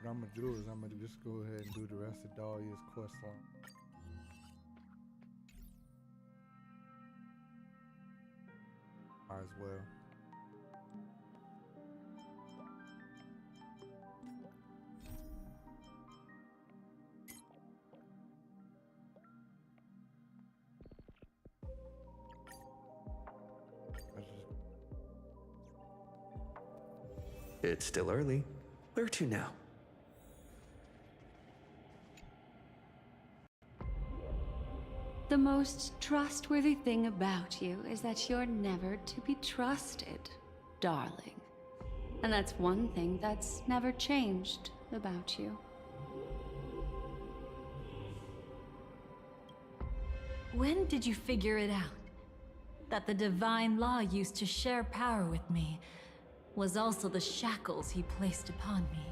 What I'm gonna do is I'm gonna just go ahead and do the rest of Dahlia's quest line. Might as well. It's still early. Where to now? The most trustworthy thing about you is that you're never to be trusted, darling. And that's one thing that's never changed about you. When did you figure it out? That the divine law used to share power with me was also the shackles he placed upon me.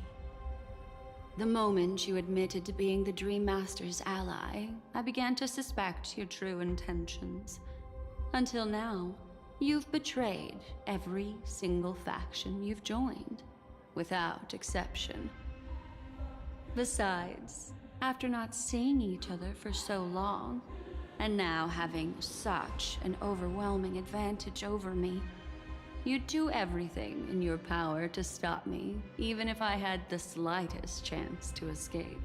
The moment you admitted to being the Dream Master's ally, I began to suspect your true intentions. Until now, you've betrayed every single faction you've joined, without exception. Besides, after not seeing each other for so long, and now having such an overwhelming advantage over me, you'd do everything in your power to stop me, even if I had the slightest chance to escape.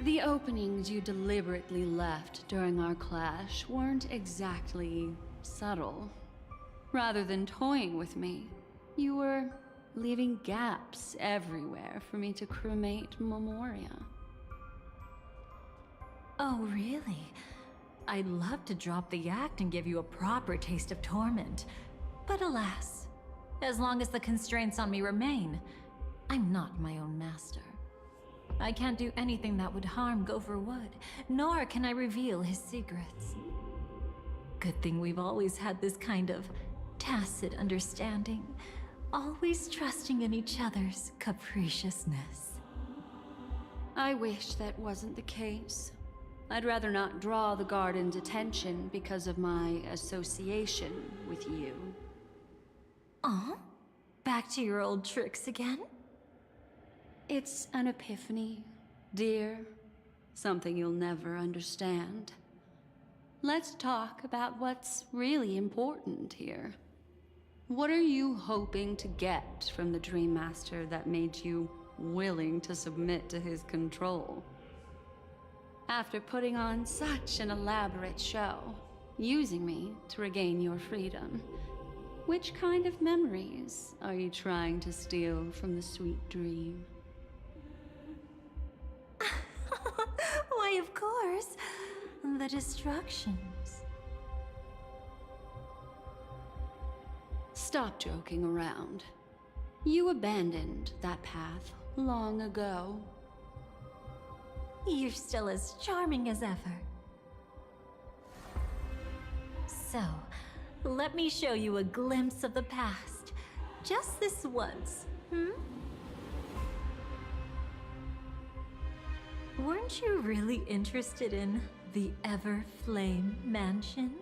The openings you deliberately left during our clash weren't exactly subtle. Rather than toying with me, you were leaving gaps everywhere for me to cremate Memoria. Oh, really? I'd love to drop the act and give you a proper taste of torment. But alas, as long as the constraints on me remain, I'm not my own master. I can't do anything that would harm Gopher Wood, nor can I reveal his secrets. Good thing we've always had this kind of tacit understanding, always trusting in each other's capriciousness. I wish that wasn't the case. I'd rather not draw the Garden's attention because of my association with you. Aw? Back to your old tricks again? It's an epiphany, dear. Something you'll never understand. Let's talk about what's really important here. What are you hoping to get from the Dream Master that made you willing to submit to his control? After putting on such an elaborate show, using me to regain your freedom, which kind of memories are you trying to steal from the sweet dream? Why, of course, the destructions. Stop joking around. You abandoned that path long ago. You're still as charming as ever. So, let me show you a glimpse of the past. Just this once, hmm? weren't you really interested in the Everflame Mansion?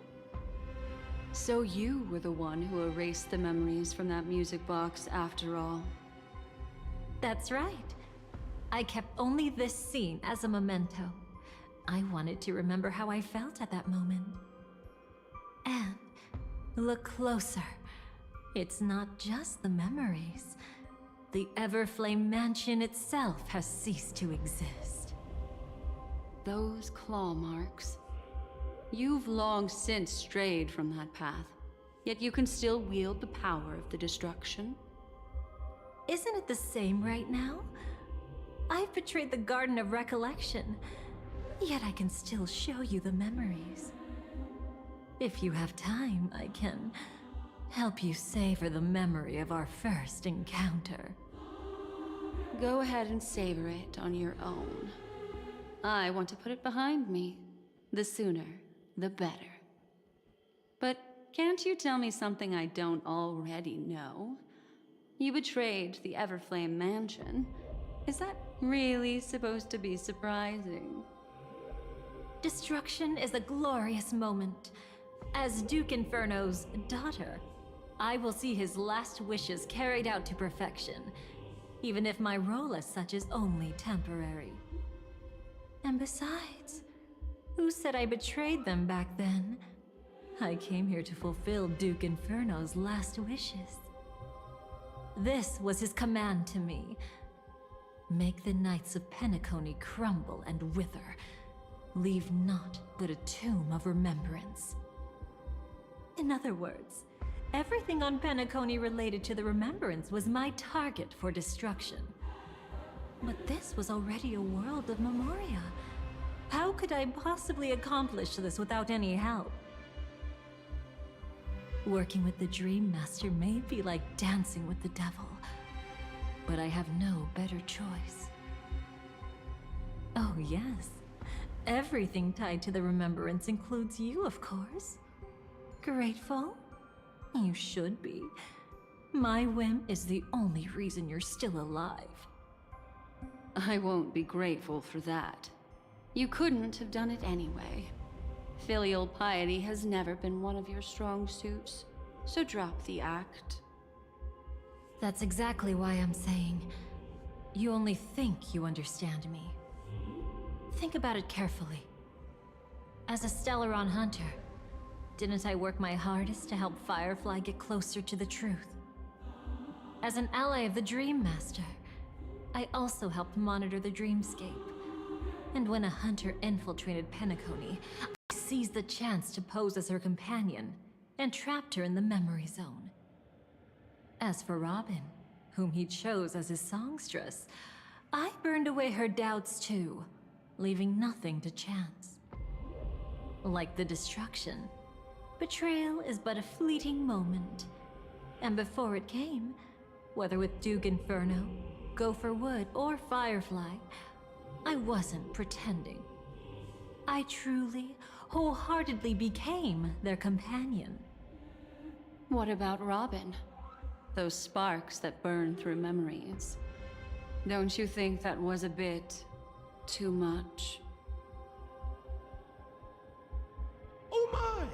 So you were the one who erased the memories from that music box after all. That's right. I kept only this scene as a memento. I wanted to remember how I felt at that moment. And look closer. It's not just the memories. The Everflame Mansion itself has ceased to exist. Those claw marks. You've long since strayed from that path, yet you can still wield the power of the destruction. Isn't it the same right now? I've betrayed the Garden of Recollection, yet I can still show you the memories. If you have time, I can help you savor the memory of our first encounter. Go ahead and savor it on your own. I want to put it behind me. The sooner, the better. But can't you tell me something I don't already know? You betrayed the Everflame Mansion. Is that really supposed to be surprising? Destruction is a glorious moment. As Duke Inferno's daughter, I will see his last wishes carried out to perfection, even if my role as such is only temporary. And besides, who said I betrayed them back then? I came here to fulfill Duke Inferno's last wishes. This was his command to me. Make the Knights of Penacony crumble and wither. Leave naught but a tomb of remembrance. In other words, everything on Penacony related to the Remembrance was my target for destruction. But this was already a world of Memoria. How could I possibly accomplish this without any help? Working with the Dream Master may be like dancing with the devil, but I have no better choice. Oh yes, everything tied to the Remembrance includes you, of course. Grateful? You should be. My whim is the only reason you're still alive. I won't be grateful for that. You couldn't have done it anyway. Filial piety has never been one of your strong suits, so drop the act. That's exactly why I'm saying, you only think you understand me. Think about it carefully. As a Stellaron hunter, didn't I work my hardest to help Firefly get closer to the truth? As an ally of the Dream Master, I also helped monitor the dreamscape. And when a hunter infiltrated Penacony, I seized the chance to pose as her companion and trapped her in the memory zone. As for Robin, whom he chose as his songstress, I burned away her doubts too, leaving nothing to chance. Like the destruction, betrayal is but a fleeting moment. And before it came, whether with Duke Inferno, Gopher Wood, or Firefly, I wasn't pretending. I truly, wholeheartedly became their companion. What about Robin? Those sparks that burn through memories. Don't you think that was a bit too much? Oh my!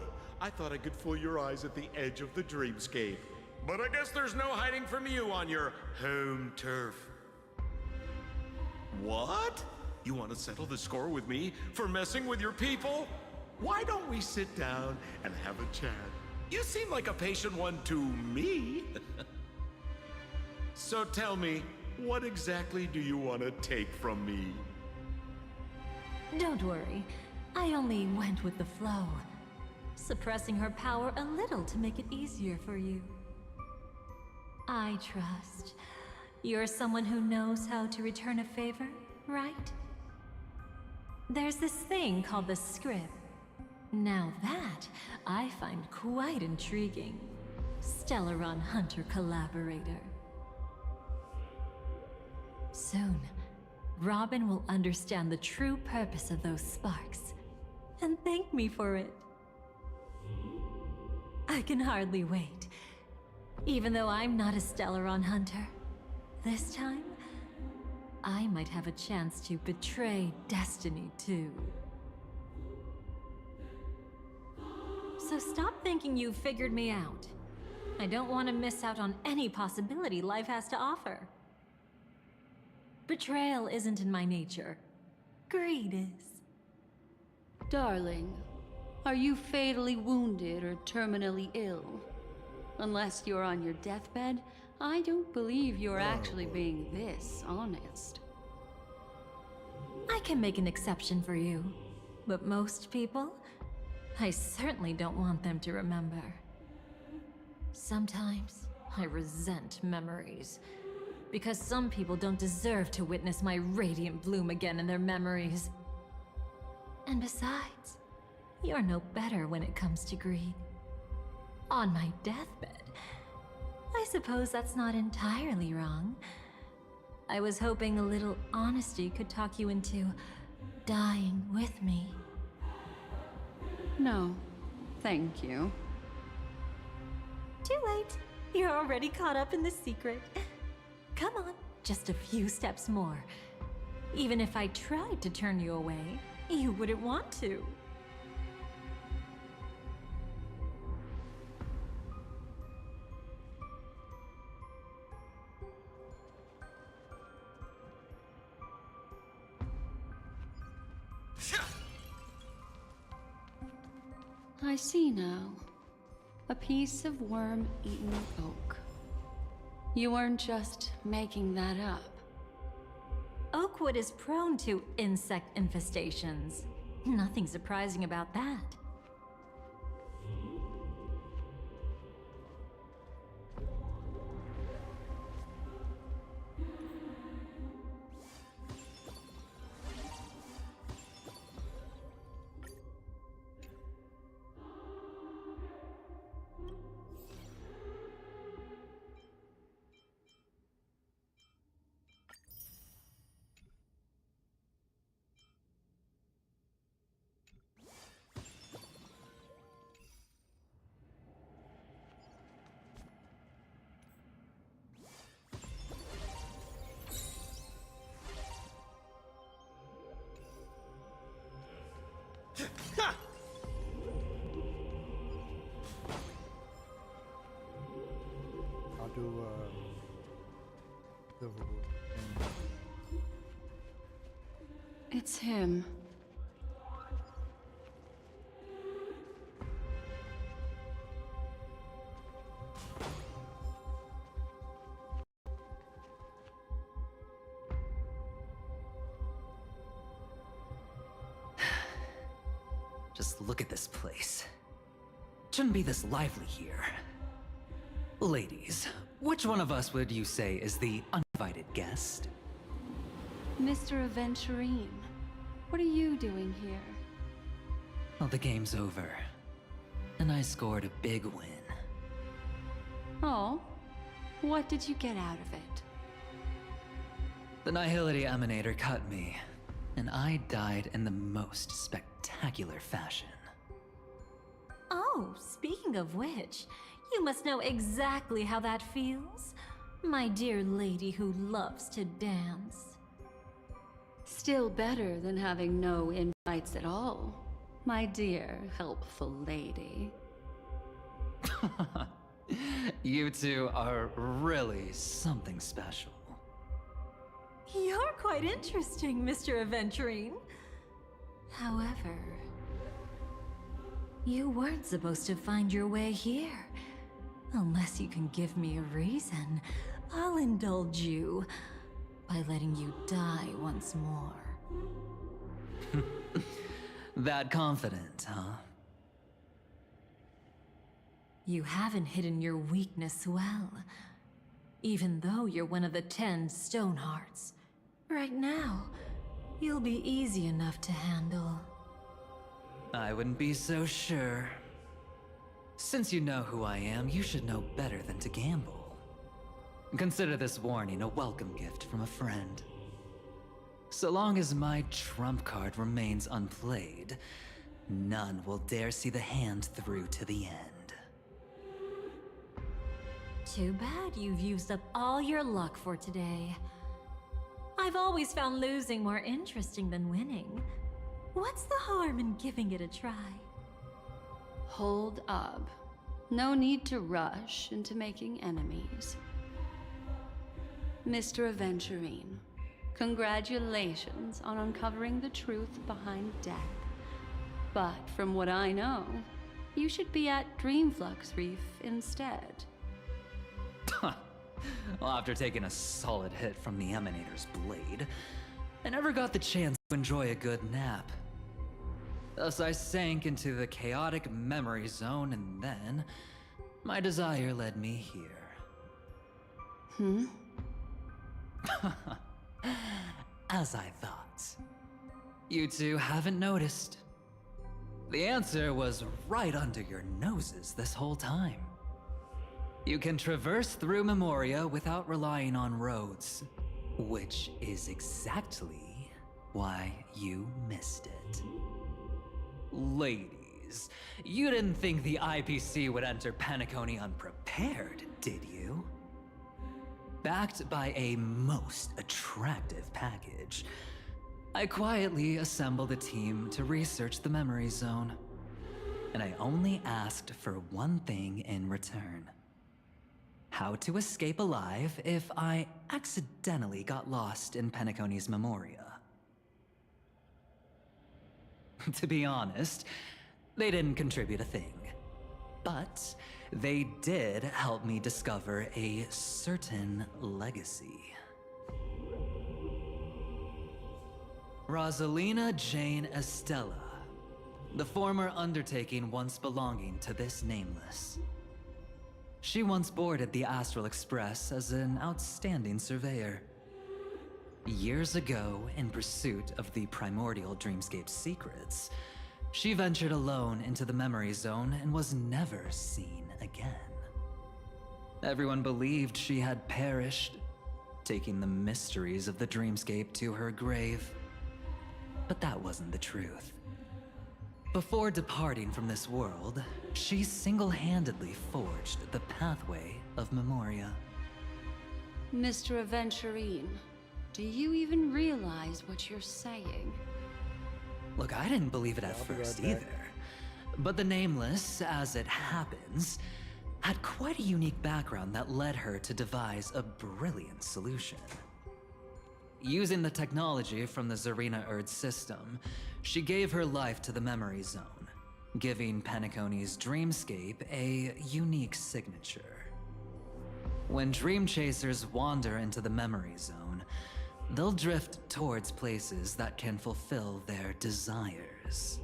I thought I could fool your eyes at the edge of the dreamscape. But I guess there's no hiding from you on your home turf. What? You want to settle the score with me for messing with your people? Why don't we sit down and have a chat? You seem like a patient one to me. So tell me, what exactly do you want to take from me? Don't worry, I only went with the flow, suppressing her power a little to make it easier for you. I trust you're someone who knows how to return a favor, right? There's this thing called the script. Now that I find quite intriguing. Stellaron Hunter collaborator. Soon, Robin will understand the true purpose of those sparks and thank me for it. I can hardly wait. Even though I'm not a Stellaron hunter, this time, I might have a chance to betray destiny too. So stop thinking you've figured me out. I don't want to miss out on any possibility life has to offer. Betrayal isn't in my nature. Greed is. Darling, are you fatally wounded or terminally ill? Unless you're on your deathbed, I don't believe you're actually being this honest. I can make an exception for you, but most people, I certainly don't want them to remember. Sometimes, I resent memories, because some people don't deserve to witness my radiant bloom again in their memories. And besides, you're no better when it comes to greed. On my deathbed, I suppose that's not entirely wrong. I was hoping a little honesty could talk you into dying with me. No, thank you. Too late. You're already caught up in the secret. Come on, just a few steps more. Even if I tried to turn you away, you wouldn't want to. I see now. A piece of worm-eaten oak. You weren't just making that up. Oakwood is prone to insect infestations. Nothing surprising about that. I'll do Silverwood. It's him. Just look at this place. Shouldn't be this lively here. Ladies, which one of us would you say is the uninvited guest? Mr. Aventurine, what are you doing here? Well, the game's over. And I scored a big win. Oh, what did you get out of it? The Nihility Emanator cut me, and I died in the most spectacular fashion. Oh, speaking of which, you must know exactly how that feels. My dear lady who loves to dance. Still better than having no invites at all, my dear helpful lady. You two are really something special. You're quite interesting, Mr. Aventurine. However, you weren't supposed to find your way here. Unless you can give me a reason, I'll indulge you by letting you die once more. That confident, huh? You haven't hidden your weakness well, even though you're one of the 10 Stonehearts. Right now, you'll be easy enough to handle. I wouldn't be so sure. Since you know who I am, you should know better than to gamble. Consider this warning a welcome gift from a friend. So long as my trump card remains unplayed, none will dare see the hand through to the end. Too bad you've used up all your luck for today. I've always found losing more interesting than winning. What's the harm in giving it a try? Hold up. No need to rush into making enemies. Mr. Aventurine, congratulations on uncovering the truth behind death. But from what I know, you should be at Dreamflux Reef instead. Well, after taking a solid hit from the Emanator's blade, I never got the chance to enjoy a good nap. Thus, I sank into the chaotic memory zone, and then my desire led me here. As I thought. You two haven't noticed. The answer was right under your noses this whole time. You can traverse through Memoria without relying on roads, which is exactly why you missed it. Ladies, you didn't think the IPC would enter Penacony unprepared, did you? Backed by a most attractive package, I quietly assembled a team to research the memory zone. And I only asked for one thing in return. How to escape alive if I accidentally got lost in Penacony's Memoria. To be honest, they didn't contribute a thing. But they did help me discover a certain legacy. Rosalina Jane Estella, the former undertaking once belonging to this Nameless. She once boarded the Astral Express as an outstanding surveyor. Years ago, in pursuit of the primordial dreamscape secrets, she ventured alone into the memory zone and was never seen again. Everyone believed she had perished, taking the mysteries of the dreamscape to her grave. But that wasn't the truth. Before departing from this world, she single-handedly forged the pathway of Memoria. Mr. Aventurine, do you even realize what you're saying? Look, I didn't believe it at first either. But the Nameless, as it happens, had quite a unique background that led her to devise a brilliant solution. Using the technology from the Zarina Erd system, she gave her life to the memory zone, giving Penacony's dreamscape a unique signature. When dream chasers wander into the memory zone, they'll drift towards places that can fulfill their desires.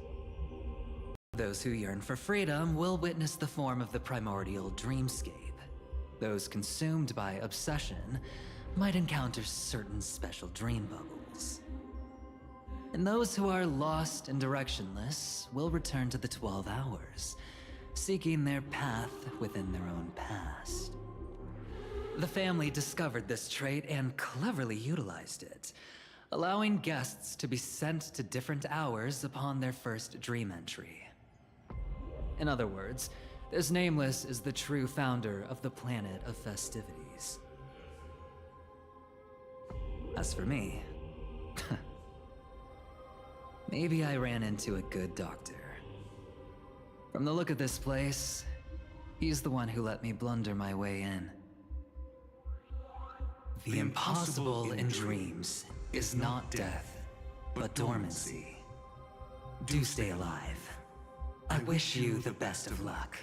Those who yearn for freedom will witness the form of the primordial dreamscape. Those consumed by obsession might encounter certain special dream bubbles. And those who are lost and directionless will return to the 12 hours, seeking their path within their own past. The family discovered this trait and cleverly utilized it, allowing guests to be sent to different hours upon their first dream entry. In other words, this Nameless is the true founder of the planet of festivities. As for me, maybe I ran into a good doctor. From the look of this place, he's the one who let me blunder my way in. The impossible in dreams is not death, but dormancy. Do stay alive. I wish you the best of luck.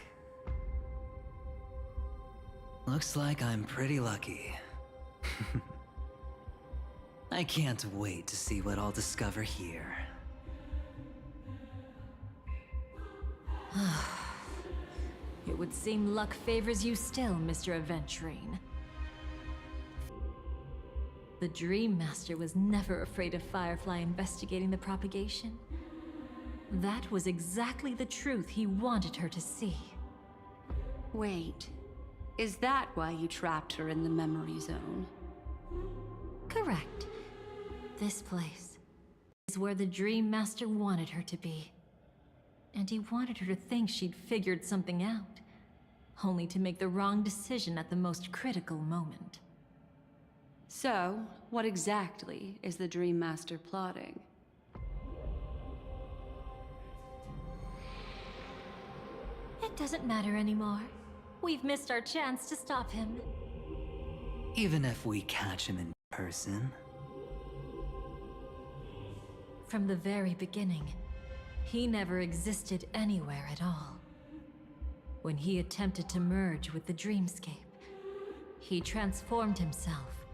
Looks like I'm pretty lucky. I can't wait to see what I'll discover here. It would seem luck favors you still, Mr. Aventurine. The Dream Master was never afraid of Firefly investigating the propagation. That was exactly the truth he wanted her to see. Wait, is that why you trapped her in the memory zone? Correct. This place is where the Dream Master wanted her to be. And he wanted her to think she'd figured something out, only to make the wrong decision at the most critical moment. So, what exactly is the Dream Master plotting? It doesn't matter anymore. We've missed our chance to stop him. Even if we catch him in person. From the very beginning, he never existed anywhere at all. When he attempted to merge with the dreamscape, he transformed himself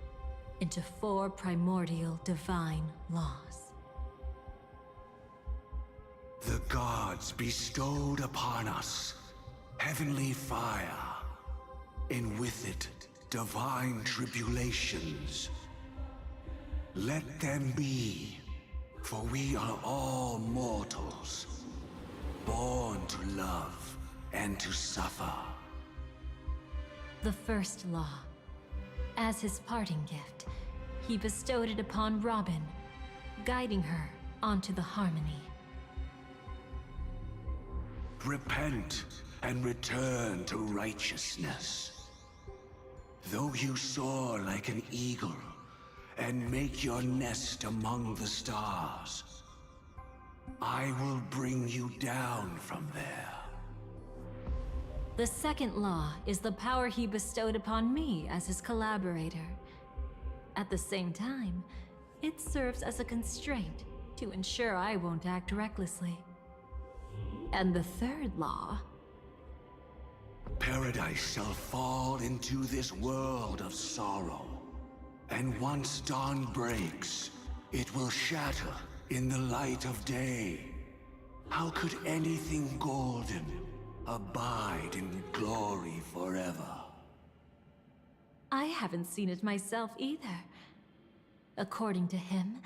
into 4 primordial divine laws. The gods bestowed upon us heavenly fire, and with it, divine tribulations. Let them be, for we are all mortals, born to love and to suffer. The first law. As his parting gift, he bestowed it upon Robin, guiding her onto the harmony. Repent and return to righteousness. Though you soar like an eagle and make your nest among the stars, I will bring you down from there. The second law is the power he bestowed upon me as his collaborator. At the same time, it serves as a constraint to ensure I won't act recklessly. And the third law... Paradise shall fall into this world of sorrow. And once dawn breaks, it will shatter in the light of day. How could anything golden abide in glory forever? I haven't seen it myself either. According to him,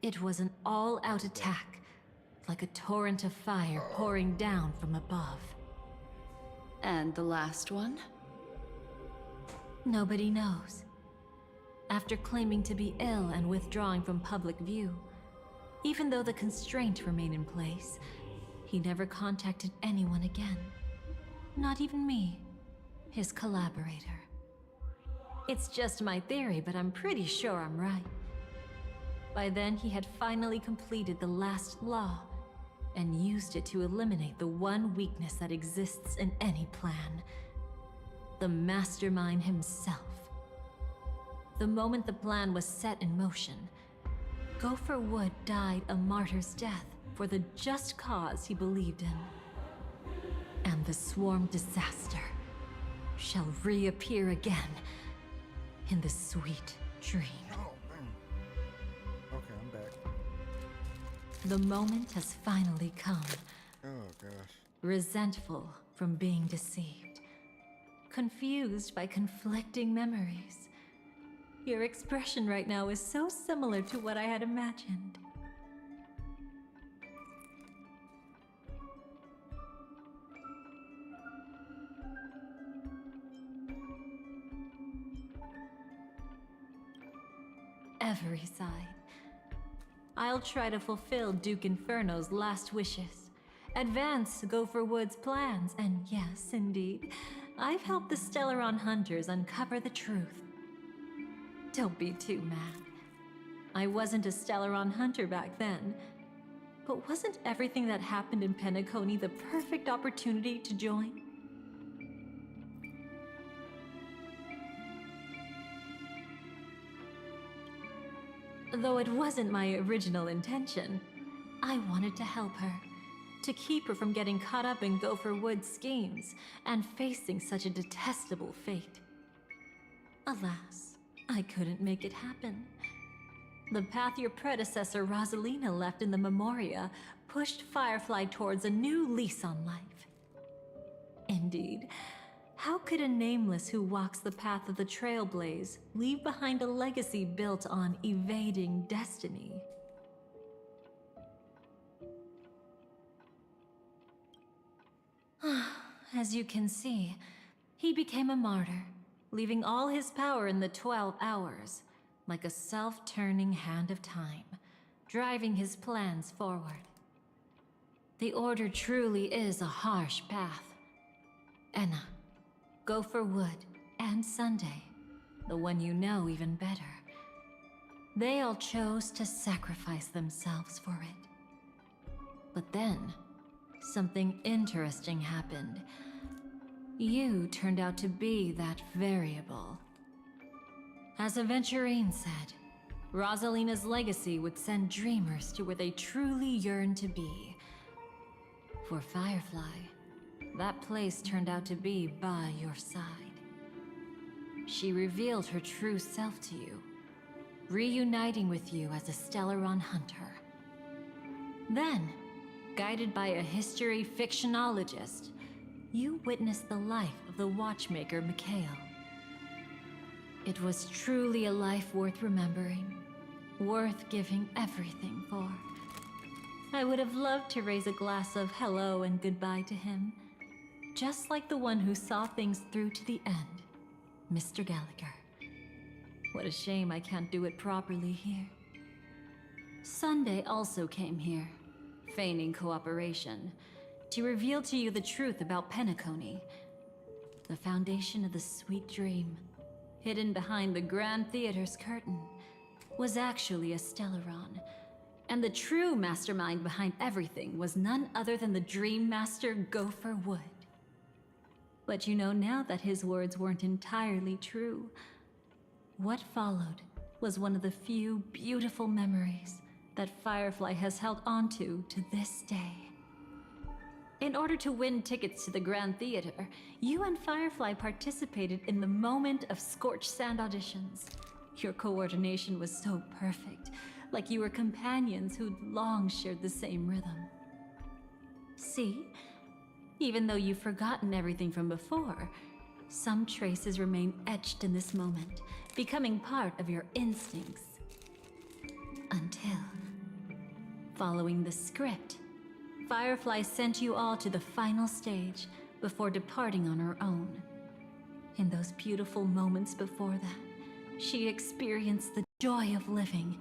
it was an all-out attack, like a torrent of fire pouring down from above. And the last one? Nobody knows. After claiming to be ill and withdrawing from public view, even though the constraint remained in place, he never contacted anyone again. Not even me, his collaborator. It's just my theory, but I'm pretty sure I'm right. By then, he had finally completed the last law, and used it to eliminate the one weakness that exists in any plan. The mastermind himself. The moment the plan was set in motion, Gopher Wood died a martyr's death for the just cause he believed in. And the swarm disaster shall reappear again in the sweet dream. Oh, man. Okay, I'm back. The moment has finally come. Oh, gosh. Resentful from being deceived. Confused by conflicting memories. Your expression right now is so similar to what I had imagined. Every side. I'll try to fulfill Duke Inferno's last wishes. Advance Gopher Wood's plans, and yes, indeed, I've helped the Stellaron hunters uncover the truth. Don't be too mad. I wasn't a Stellaron hunter back then, but wasn't everything that happened in Penacony the perfect opportunity to join? Though it wasn't my original intention, I wanted to help her. To keep her from getting caught up in Gopher Wood's schemes and facing such a detestable fate. Alas, I couldn't make it happen. The path your predecessor Rosalina left in the Memoria pushed Firefly towards a new lease on life. Indeed, how could a nameless who walks the path of the Trailblaze leave behind a legacy built on evading destiny? As you can see, he became a martyr, leaving all his power in the 12 hours, like a self-turning hand of time, driving his plans forward. The Order truly is a harsh path. Enna, Gopher Wood, and Sunday the one you know even better. They all chose to sacrifice themselves for it. But then, something interesting happened. You turned out to be that variable. As Aventurine said, Rosalina's legacy would send dreamers to where they truly yearn to be. For Firefly, that place turned out to be by your side. She revealed her true self to you, reuniting with you as a Stellaron hunter. Then, guided by a history fictionologist, you witnessed the life of the watchmaker Mikhail. It was truly a life worth remembering, worth giving everything for. I would have loved to raise a glass of hello and goodbye to him, just like the one who saw things through to the end, Mr. Gallagher. What a shame I can't do it properly here. Sunday also came here, feigning cooperation, to reveal to you the truth about Penacony, the foundation of the sweet dream, hidden behind the Grand Theater's curtain, was actually a Stellaron, and the true mastermind behind everything was none other than the Dream Master Gopher Wood. But you know now that his words weren't entirely true. What followed was one of the few beautiful memories that Firefly has held onto to this day. In order to win tickets to the Grand Theater, you and Firefly participated in the Moment of Scorched Sand auditions. Your coordination was so perfect, like you were companions who'd long shared the same rhythm. See? Even though you've forgotten everything from before, some traces remain etched in this moment, becoming part of your instincts. Until, following the script, Firefly sent you all to the final stage before departing on her own. In those beautiful moments before that, she experienced the joy of living,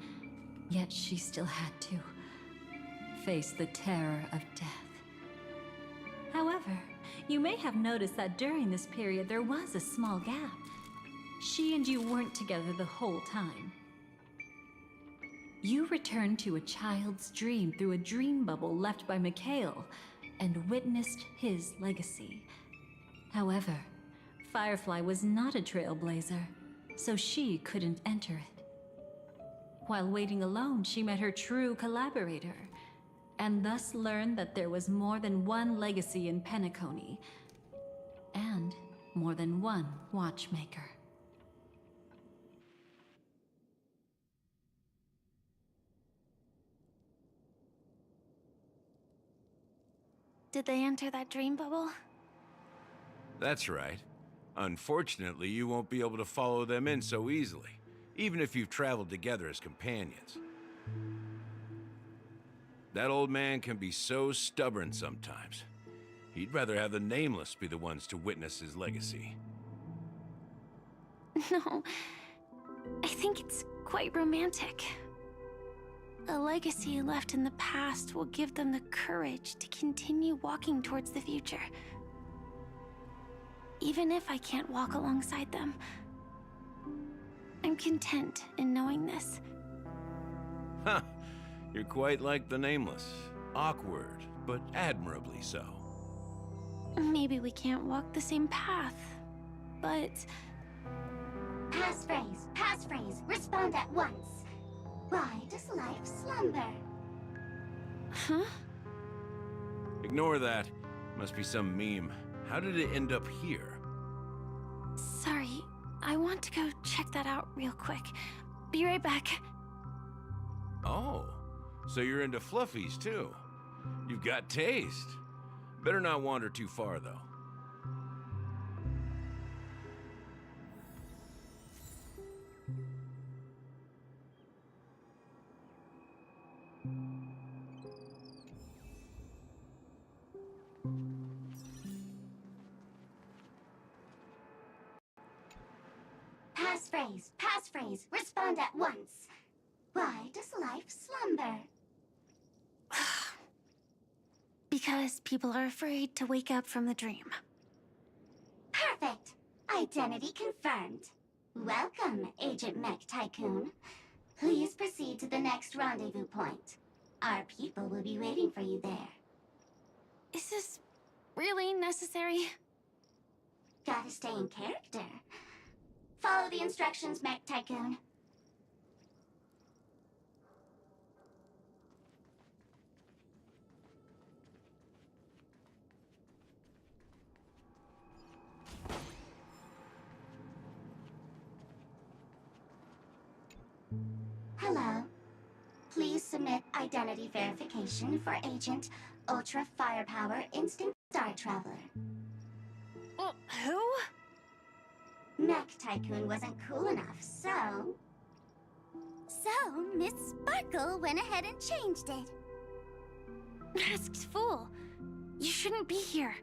yet she still had to face the terror of death. However, you may have noticed that during this period there was a small gap. She and you weren't together the whole time. You returned to a child's dream through a dream bubble left by Mikhail and witnessed his legacy. However, Firefly was not a trailblazer, so she couldn't enter it. While waiting alone, she met her true collaborator, and thus learned that there was more than one legacy in Penacony, and more than one watchmaker. Did they enter that dream bubble? That's right. Unfortunately, you won't be able to follow them in so easily, even if you've traveled together as companions. That old man can be so stubborn sometimes. He'd rather have the Nameless be the ones to witness his legacy. No, I think it's quite romantic. A legacy left in the past will give them the courage to continue walking towards the future. Even if I can't walk alongside them, I'm content in knowing this. Huh. You're quite like the Nameless. Awkward, but admirably so. Maybe we can't walk the same path, but... Passphrase, respond at once. Why does life slumber? Huh? Ignore that. Must be some meme. How did it end up here? Sorry, I want to go check that out real quick. Be right back. Oh, so you're into fluffies too. You've got taste. Better not wander too far though. Passphrase, respond at once. Why does life slumber? Because people are afraid to wake up from the dream. Perfect. Identity confirmed. Welcome, Agent Mech Tycoon. Please proceed to the next rendezvous point. Our people will be waiting for you there. Is this really necessary? Gotta stay in character. Follow the instructions, Mech Tycoon. Hello. Please submit identity verification for Agent Ultra Firepower Instant Star Traveler. Who? Mech Tycoon wasn't cool enough, so... So, Miss Sparkle went ahead and changed it. Masked fool. You shouldn't be here.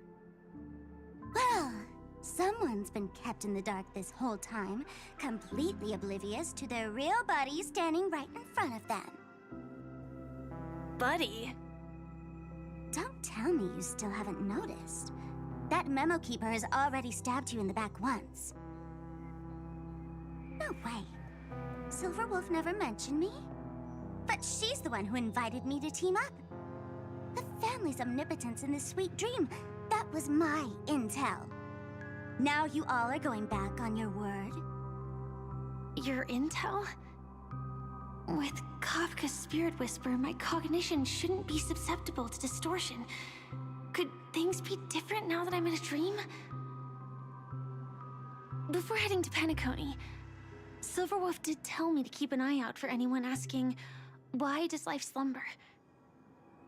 Well, someone's been kept in the dark this whole time, completely oblivious to their real buddy standing right in front of them. Buddy? Don't tell me you still haven't noticed. That memo keeper has already stabbed you in the back once. No way. Silverwolf never mentioned me. But she's the one who invited me to team up. The family's omnipotence in this sweet dream, that was my intel. Now you all are going back on your word? Your intel? With Kafka's Spirit Whisper, my cognition shouldn't be susceptible to distortion. Could things be different now that I'm in a dream? Before heading to Penacony, Silverwolf did tell me to keep an eye out for anyone asking, why does life slumber?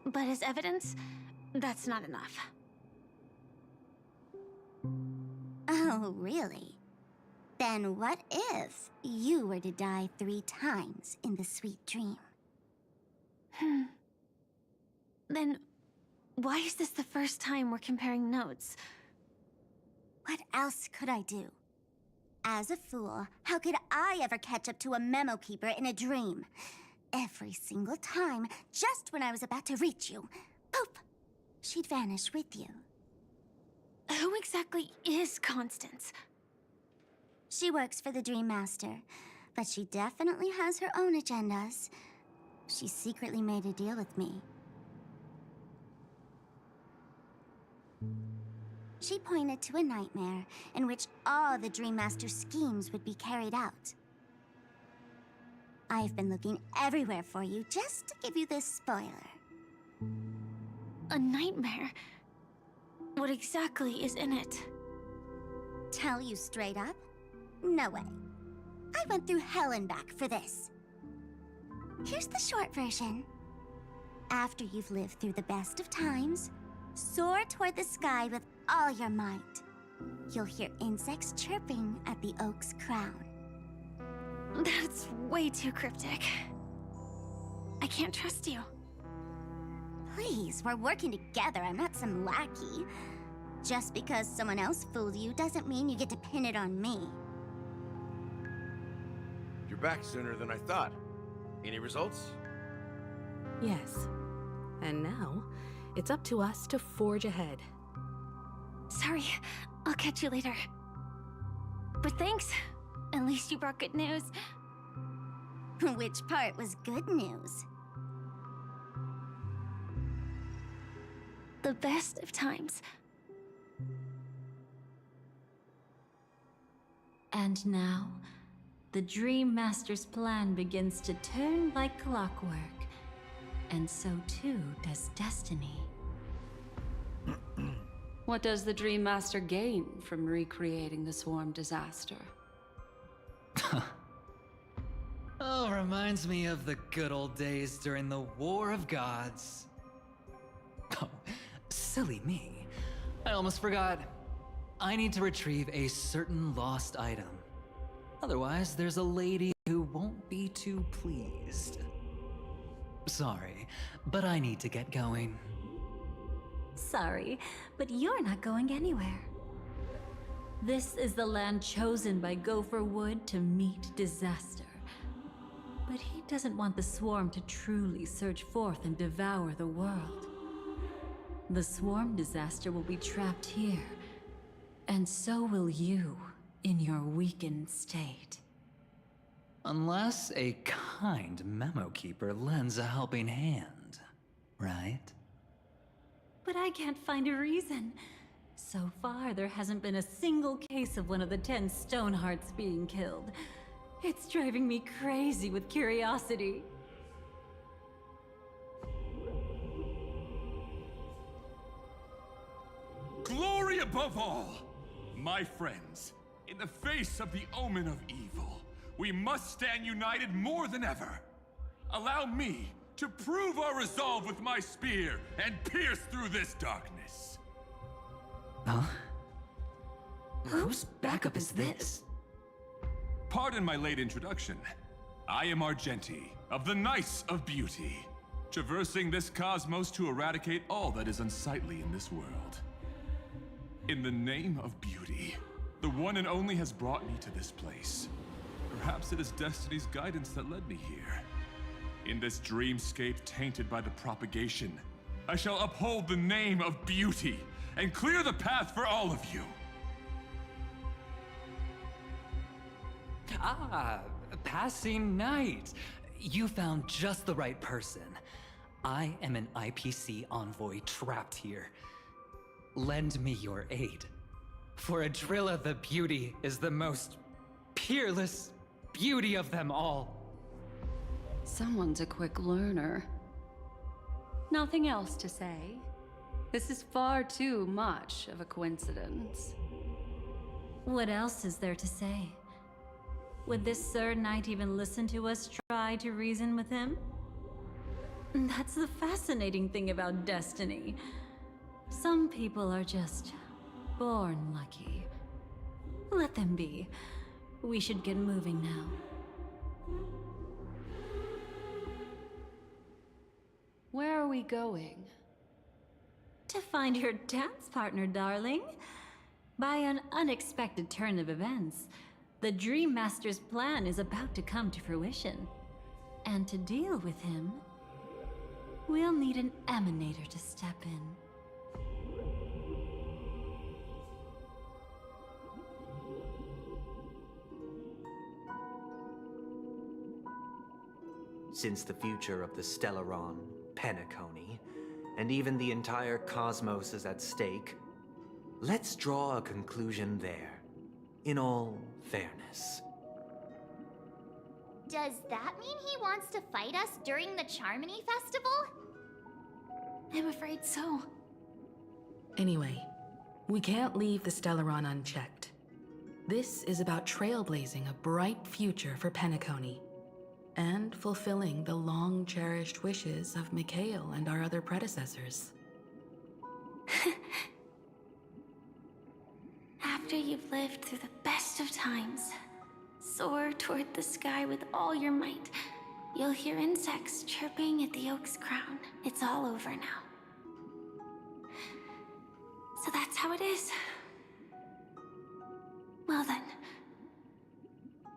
But as evidence, that's not enough. Oh, really? Then what if you were to die 3 times in the sweet dream? Then, why is this the first time we're comparing notes? What else could I do? As a fool, how could I ever catch up to a memo keeper in a dream? Every single time, just when I was about to reach you, poof, she'd vanish with you. Who exactly is Constance? She works for the Dream Master, but she definitely has her own agendas. She secretly made a deal with me. She pointed to a nightmare in which all the Dream Master's schemes would be carried out. I've been looking everywhere for you just to give you this spoiler. A nightmare? What exactly is in it? Tell you straight up? No way. I went through hell and back for this. Here's the short version. After you've lived through the best of times, soar toward the sky with all your might. You'll hear insects chirping at the oak's crown. That's way too cryptic. I can't trust you. Please, we're working together. I'm not some lackey. Just because someone else fooled you doesn't mean you get to pin it on me. You're back sooner than I thought. Any results? Yes. And now, it's up to us to forge ahead. Sorry, I'll catch you later. But thanks. At least you brought good news. Which part was good news? The best of times. And now, the Dream Master's plan begins to turn like clockwork. And so too does destiny. What does the Dream Master gain from recreating the swarm disaster? Oh, reminds me of the good old days during the War of Gods. Oh, silly me. I almost forgot. I need to retrieve a certain lost item. Otherwise, there's a lady who won't be too pleased. Sorry, but I need to get going. Sorry, but you're not going anywhere. This is the land chosen by Gopher Wood to meet disaster. But he doesn't want the swarm to truly surge forth and devour the world. The swarm disaster will be trapped here, and so will you, in your weakened state. Unless a kind memo keeper lends a helping hand, right? But I can't find a reason. So far, there hasn't been a single case of one of the 10 Stonehearts being killed. It's driving me crazy with curiosity. Glory above all! My friends, in the face of the omen of evil, we must stand united more than ever. Allow me to prove our resolve with my spear and pierce through this darkness. Huh? Whose backup is this? Pardon my late introduction. I am Argenti, of the Knights of Beauty, traversing this cosmos to eradicate all that is unsightly in this world. In the name of beauty, the one and only has brought me to this place. Perhaps it is destiny's guidance that led me here. In this dreamscape tainted by the propagation, I shall uphold the name of beauty and clear the path for all of you. Ah, passing knight. You found just the right person. I am an IPC envoy trapped here. Lend me your aid. For Adrilla the Beauty is the most peerless beauty of them all. Someone's a quick learner. Nothing else to say. This is far too much of a coincidence. What else is there to say? Would this Sir Knight even listen to us try to reason with him? That's the fascinating thing about destiny. Some people are just born lucky. Let them be. We should get moving now. Where are we going? To find your dance partner, darling. By an unexpected turn of events, the Dream Master's plan is about to come to fruition. And to deal with him, we'll need an emanator to step in. Since the future of the Stellaron, Penacony, and even the entire cosmos is at stake, let's draw a conclusion there, in all fairness. Does that mean he wants to fight us during the Charmony Festival? I'm afraid so. Anyway, we can't leave the Stellaron unchecked. This is about trailblazing a bright future for Penacony, and fulfilling the long-cherished wishes of Mikhail and our other predecessors. After you've lived through the best of times, soar toward the sky with all your might. You'll hear insects chirping at the oak's crown. It's all over now. So that's how it is. Well then,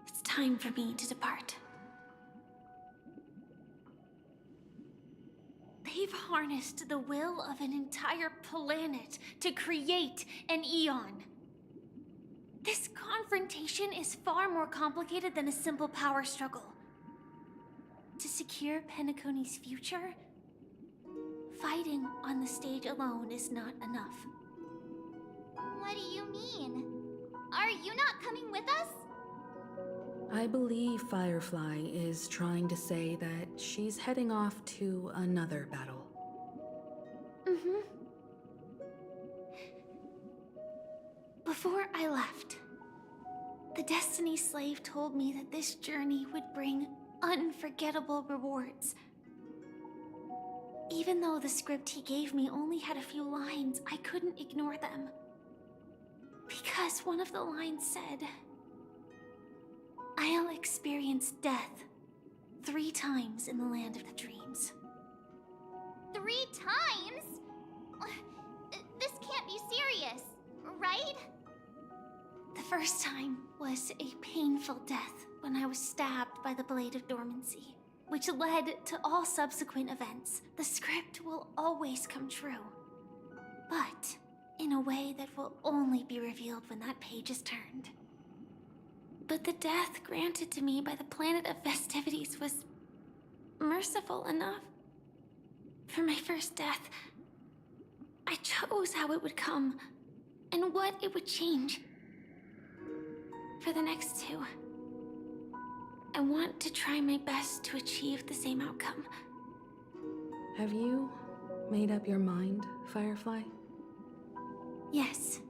it's time for me to depart. They've harnessed the will of an entire planet to create an Eon. This confrontation is far more complicated than a simple power struggle. To secure Penacony's future, fighting on the stage alone is not enough. What do you mean? Are you not coming with us? I believe Firefly is trying to say that she's heading off to another battle. Mm-hmm. Before I left, the Destiny Slave told me that this journey would bring unforgettable rewards. Even though the script he gave me only had a few lines, I couldn't ignore them. Because one of the lines said, I'll experience death 3 times in the land of the dreams. 3 times? This can't be serious, right? The first time was a painful death when I was stabbed by the Blade of Dormancy, which led to all subsequent events. The script will always come true, but in a way that will only be revealed when that page is turned. But the death granted to me by the planet of festivities was merciful enough. For my first death, I chose how it would come and what it would change. For the next two, I want to try my best to achieve the same outcome. Have you made up your mind, Firefly? Yes.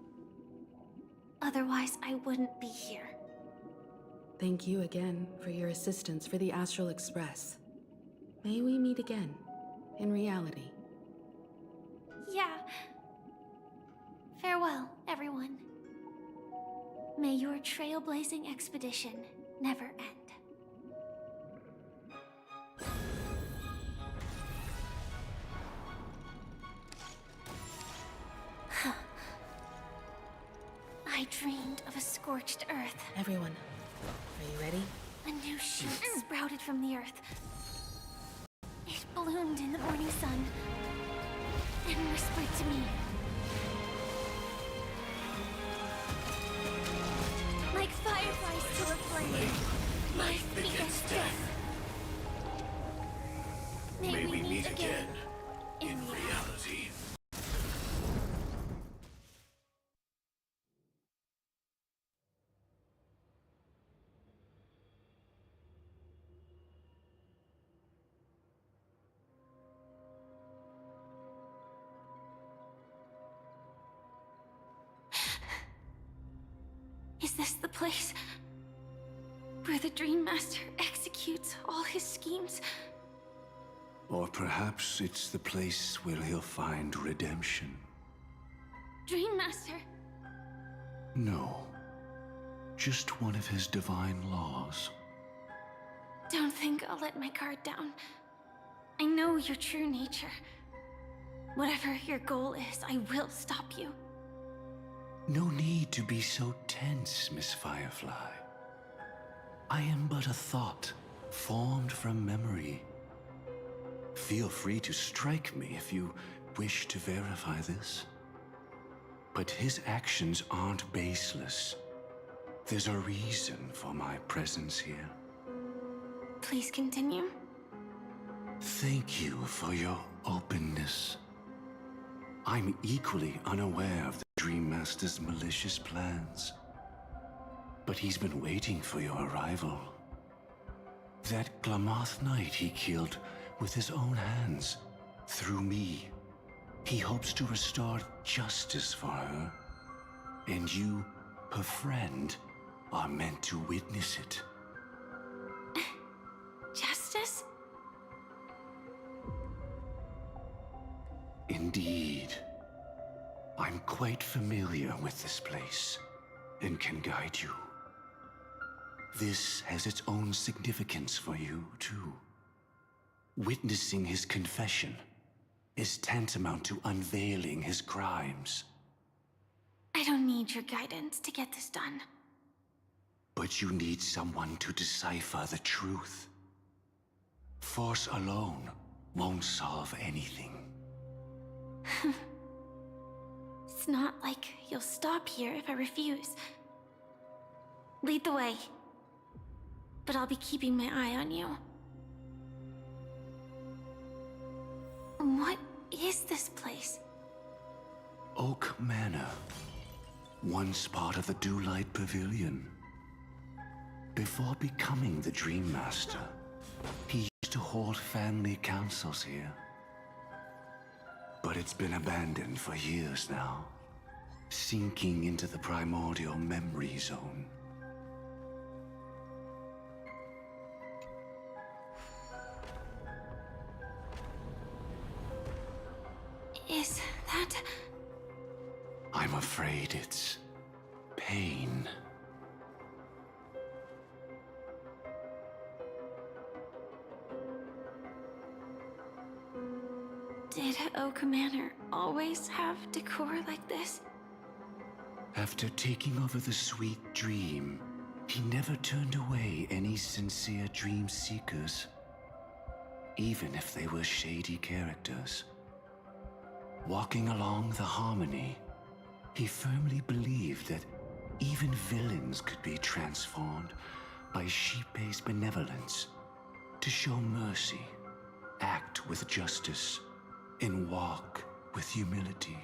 Otherwise, I wouldn't be here. Thank you again for your assistance for the Astral Express. May we meet again, in reality. Yeah. Farewell, everyone. May your trailblazing expedition never end. I dreamed of a scorched earth. Everyone, are you ready? A new shoot sprouted from the earth. It bloomed in the morning sun and whispered to me. Like fireflies to a flame, life begets death. May we meet again in reality. Is this the place where the Dream Master executes all his schemes? Or perhaps it's the place where he'll find redemption. Dream Master? No. Just one of his divine laws. Don't think I'll let my guard down. I know your true nature. Whatever your goal is, I will stop you. No need to be so tense, Miss Firefly. I am but a thought, formed from memory. Feel free to strike me if you wish to verify this. But his actions aren't baseless. There's a reason for my presence here. Please continue. Thank you for your openness. I'm equally unaware of the Dream Master's malicious plans. But he's been waiting for your arrival. That Glamoth Knight he killed with his own hands, through me. He hopes to restore justice for her. And you, her friend, are meant to witness it. Justice? Indeed. I'm quite familiar with this place, and can guide you. This has its own significance for you, too. Witnessing his confession is tantamount to unveiling his crimes. I don't need your guidance to get this done. But you need someone to decipher the truth. Force alone won't solve anything. It's not like you'll stop here if I refuse. Lead the way. But I'll be keeping my eye on you. What is this place? Oak Manor. Once part of the Dewlight Pavilion. Before becoming the Dream Master, he used to hold family councils here. But it's been abandoned for years now, sinking into the primordial memory zone. Is that... I'm afraid it's pain. Did Oak Manor always have decor like this? After taking over the Sweet Dream, he never turned away any sincere dream seekers, even if they were shady characters. Walking along the harmony, he firmly believed that Even villains could be transformed by Xipe's benevolence to show mercy, act with justice, and walk with humility.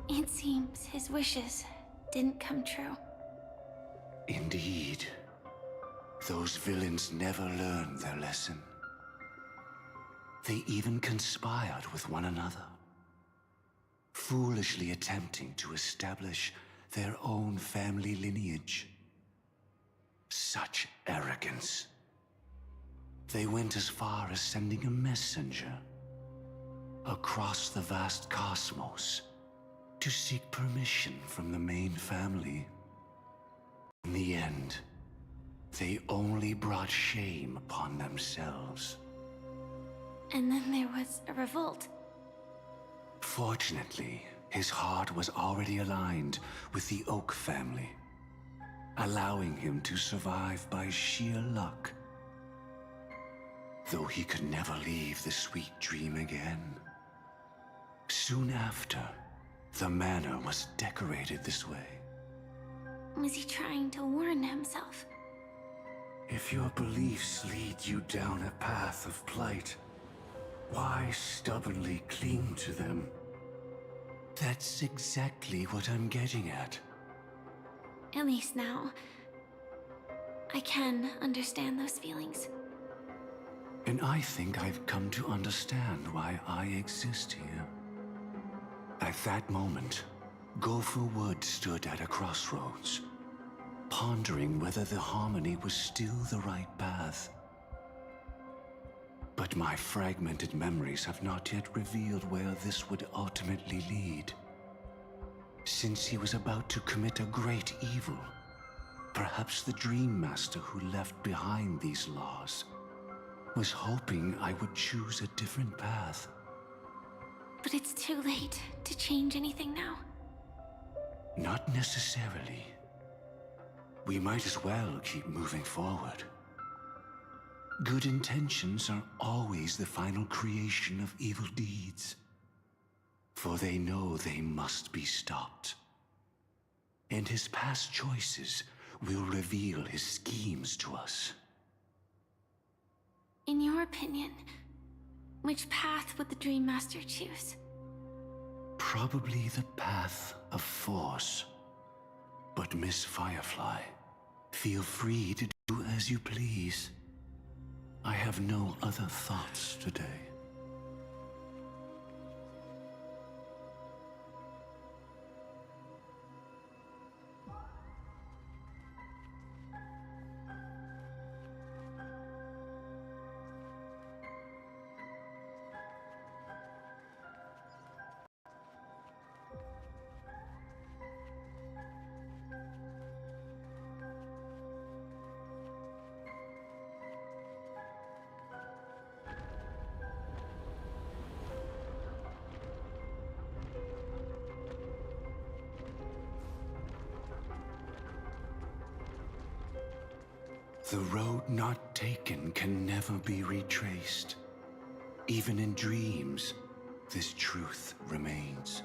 It seems his wishes didn't come true. Indeed. Those villains never learned their lesson. They even conspired with one another, foolishly attempting to establish their own family lineage. Such arrogance. They went as far as sending a messenger across the vast cosmos to seek permission from the main family. In the end, they only brought shame upon themselves. And then there was a revolt. Fortunately, his heart was already aligned with the Oak family, allowing him to survive by sheer luck. Though he could never leave the sweet dream again. Soon after, the manor was decorated this way. Was he trying to warn himself? If your beliefs lead you down a path of plight, why stubbornly cling to them? That's exactly what I'm getting at. At least now, I can understand those feelings. And I think I've come to understand why I exist here. At that moment, Gopher Wood stood at a crossroads, pondering whether the harmony was still the right path. But my fragmented memories have not yet revealed where this would ultimately lead. Since he was about to commit a great evil, perhaps the Dream Master who left behind these laws was hoping I would choose a different path. But it's too late to change anything now. Not necessarily. We might as well keep moving forward. Good intentions are always the final creation of evil deeds, for they know they must be stopped. And his past choices will reveal his schemes to us. In your opinion, which path would the Dream Master choose? Probably the path of force. But Miss Firefly, feel free to do as you please. I have no other thoughts today. The road not taken can never be retraced. Even in dreams, this truth remains.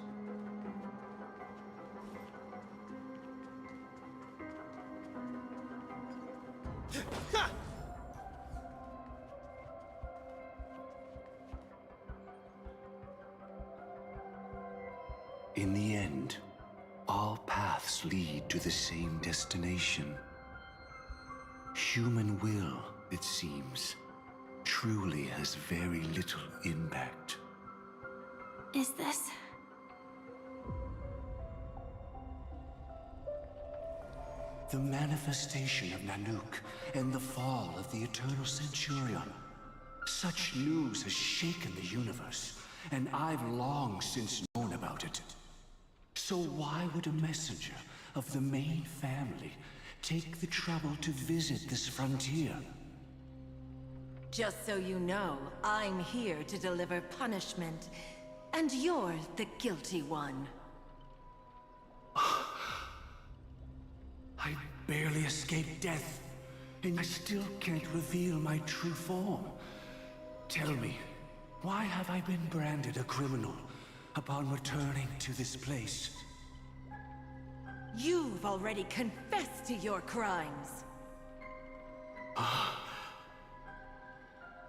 In the end, all paths lead to the same destination. Human will, it seems, truly has very little impact. Is this? The manifestation of Nanook and the fall of the Eternal Centurion. Such news has shaken the universe, and I've long since known about it. So why would a messenger of the main family take the trouble to visit this frontier? Just so you know, I'm here to deliver punishment, and you're the guilty one. I barely escaped death, and I still can't reveal my true form. Tell me, why have I been branded a criminal upon returning to this place? You've already confessed to your crimes.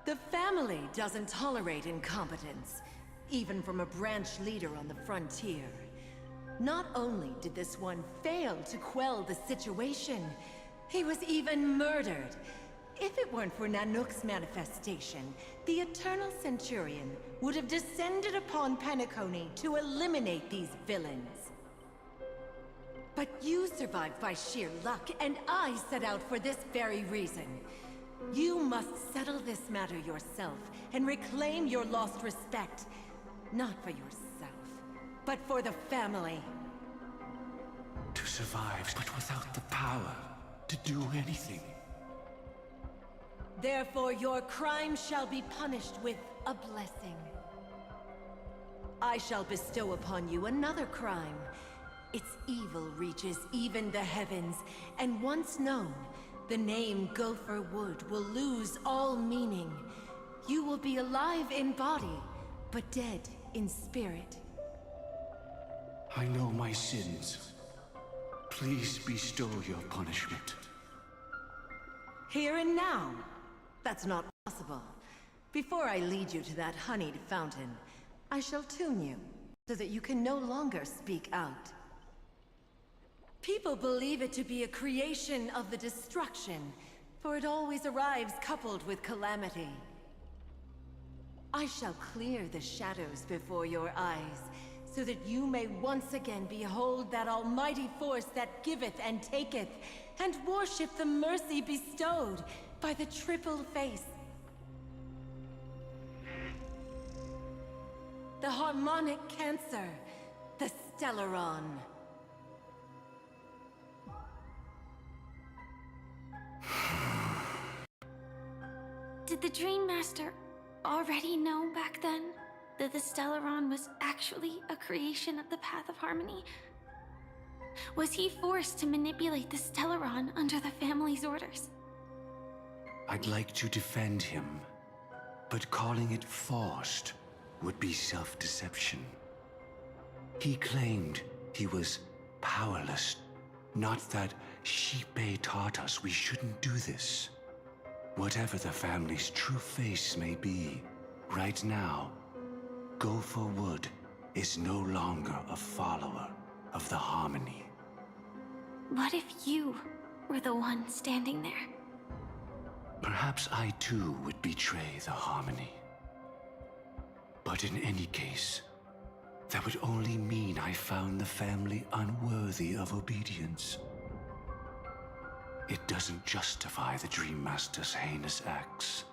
The family doesn't tolerate incompetence, even from a branch leader on the frontier. Not only did this one fail to quell the situation, he was even murdered. If it weren't for Nanook's manifestation, the Eternal Centurion would have descended upon Penacony to eliminate these villains. But you survived by sheer luck, and I set out for this very reason. You must settle this matter yourself and reclaim your lost respect. Not for yourself, but for the family. To survive, but without the power to do anything. Therefore, your crime shall be punished with a blessing. I shall bestow upon you another crime. Its evil reaches even the heavens, and once known, the name Gopher Wood will lose all meaning. You will be alive in body, but dead in spirit. I know my sins. Please bestow your punishment. Here and now? That's not possible. Before I lead you to that honeyed fountain, I shall tune you, so that you can no longer speak out. People believe it to be a creation of the destruction, for it always arrives coupled with calamity. I shall clear the shadows before your eyes, so that you may once again behold that almighty force that giveth and taketh, and worship the mercy bestowed by the triple face. The harmonic cancer, the Stellaron. Did the Dream Master already know back then that the Stellaron was actually a creation of the Path of Harmony? Was he forced to manipulate the Stellaron under the family's orders? I'd like to defend him, but calling it forced would be self-deception. He claimed he was powerless, not that Shipe taught us we shouldn't do this. Whatever the family's true face may be, right now, Gopher Wood is no longer a follower of the Harmony. What if you were the one standing there? Perhaps I too would betray the Harmony. But in any case, that would only mean I found the family unworthy of obedience. It doesn't justify the Dream Master's heinous acts.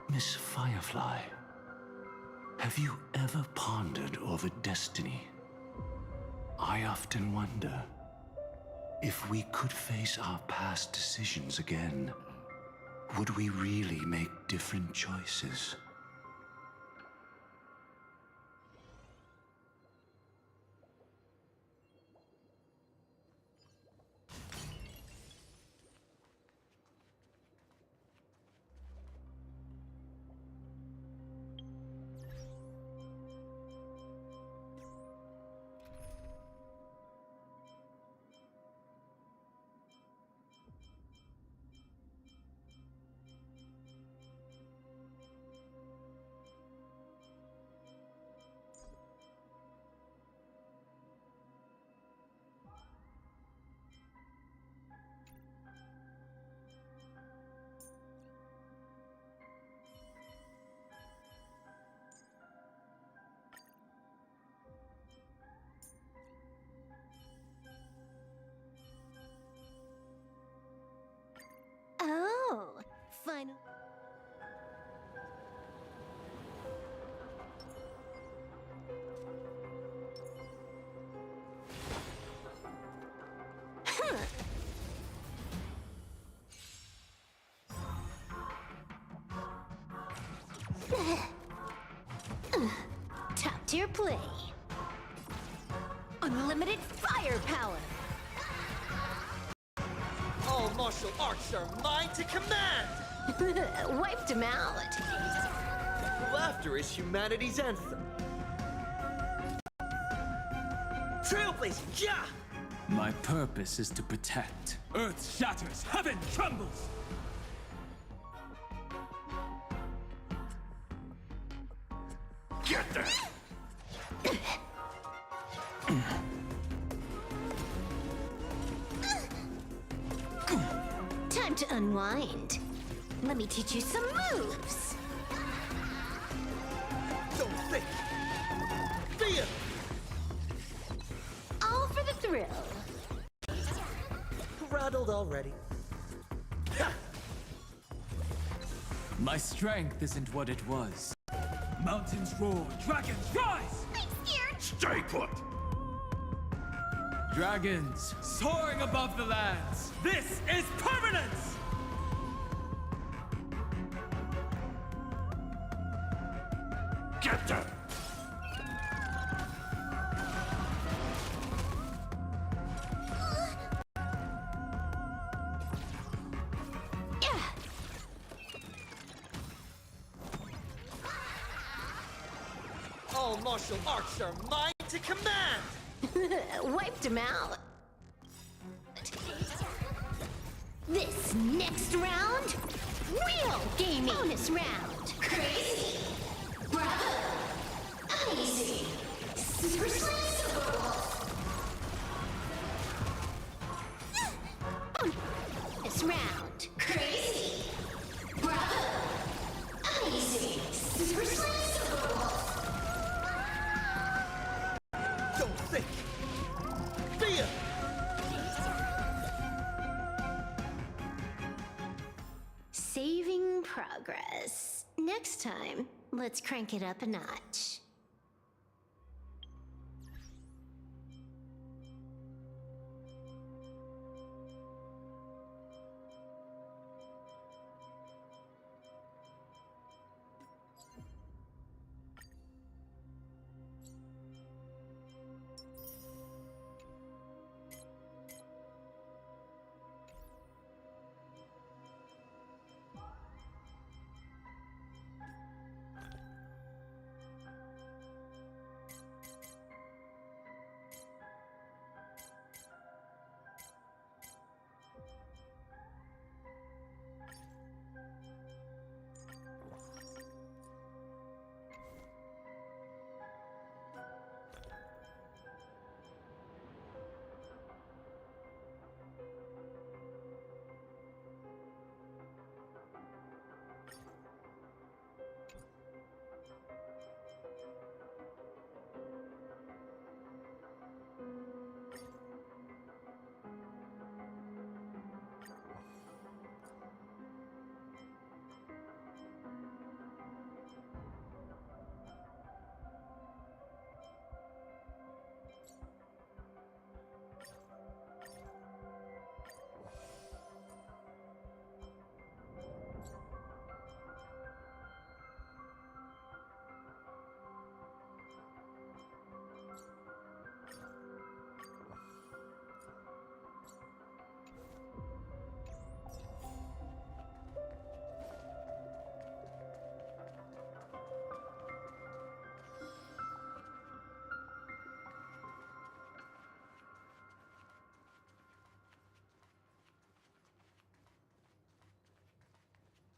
Miss Firefly, have you ever pondered over destiny? I often wonder if we could face our past decisions again. Would we really make different choices? Oh, final. Top tier play. Unlimited firepower. All martial arts are mine to command! Wiped him out. Laughter is humanity's anthem. Trailblazing, yeah! My purpose is to protect. Earth shatters, heaven trembles! Get there! Time to unwind. Let me teach you some moves. Don't think. Feel. All for the thrill. Rattled already. My strength isn't what it was. Mountains roar, dragons rise! I'm scared. Stay put! Dragons soaring above the lands. This is permanence! Get them! All martial arts are mine to command! Wiped him out. This next round, real gaming. Bonus round. Crazy. Bravo. Uneasy. Super Slice Super Wolf. Bonus round. Crazy. Bravo. Uneasy. Super Slice Super Wolf. Don't think. Feel. Saving progress. Next time, let's crank it up a notch.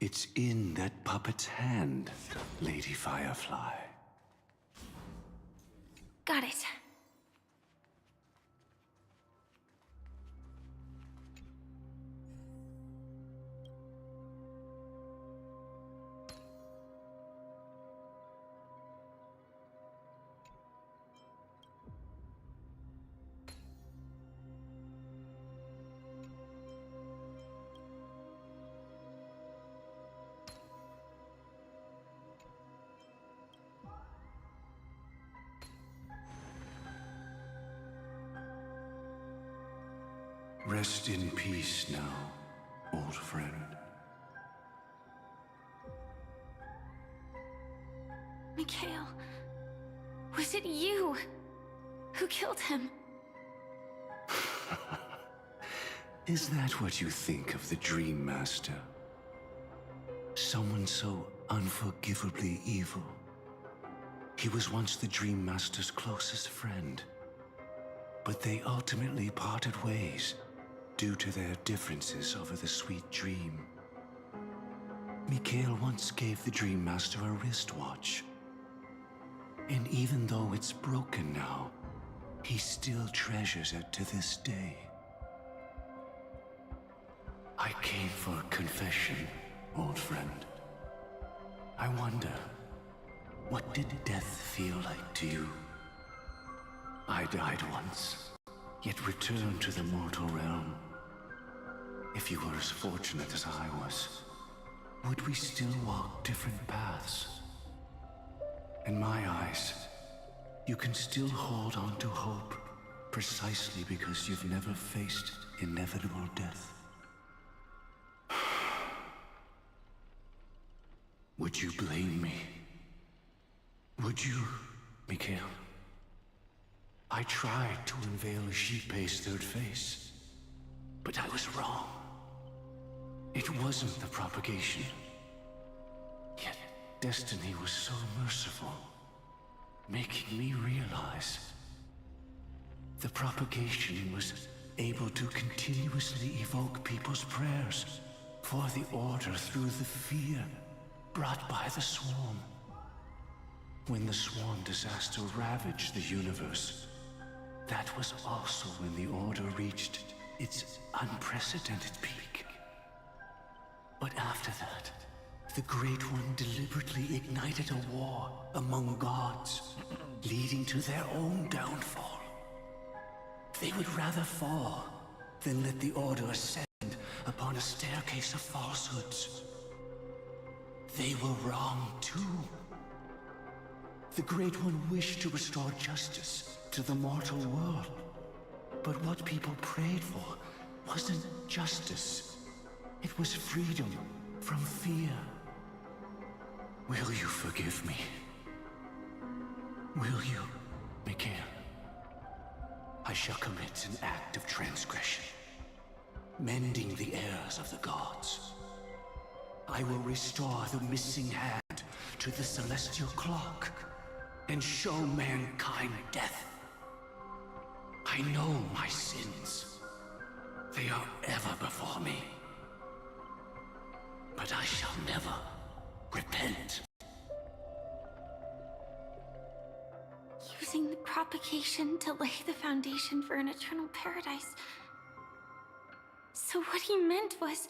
It's in that puppet's hand, Lady Firefly. Got it. Rest in peace now, old friend. Mikhail, was it you who killed him? Is that what you think of the Dream Master? Someone so unforgivably evil. He was once the Dream Master's closest friend. but they ultimately parted ways due to their differences over the sweet dream. Mikhail once gave the Dream Master a wristwatch. And even though it's broken now, he still treasures it to this day. I came for a confession, old friend. I wonder, what did death feel like to you? I died once, yet returned to the mortal realm. If you were as fortunate as I was, would we still walk different paths? In my eyes, you can still hold on to hope precisely because you've never faced inevitable death. Would you blame me? Would you, Mikhail? I tried to unveil Xipe's third face, but I was wrong. It wasn't the propagation. Yet destiny was so merciful, making me realize the propagation was able to continuously evoke people's prayers for the Order through the fear brought by the Swarm. When the Swarm disaster ravaged the universe, that was also when the Order reached its unprecedented peak. But after that, the Great One deliberately ignited a war among gods, leading to their own downfall. They would rather fall than let the Order ascend upon a staircase of falsehoods. They were wrong too. The Great One wished to restore justice to the mortal world. But what people prayed for wasn't justice. It was freedom from fear. Will you forgive me? Will you, Mikhail? I shall commit an act of transgression, mending the errors of the gods. I will restore the missing hand to the celestial clock and show mankind death. I know my sins. They are ever before me. But I shall never repent. Using the propagation to lay the foundation for an eternal paradise. So what he meant was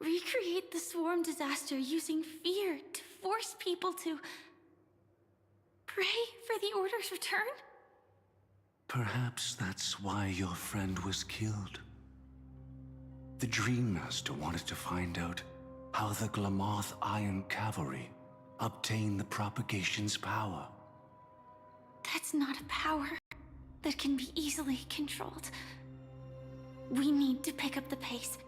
recreate the Swarm disaster using fear to force people to pray for the Order's return? Perhaps that's why your friend was killed. The Dream Master wanted to find out how the Glamoth Iron Cavalry obtained the propagation's power. That's not a power that can be easily controlled. We need to pick up the pace.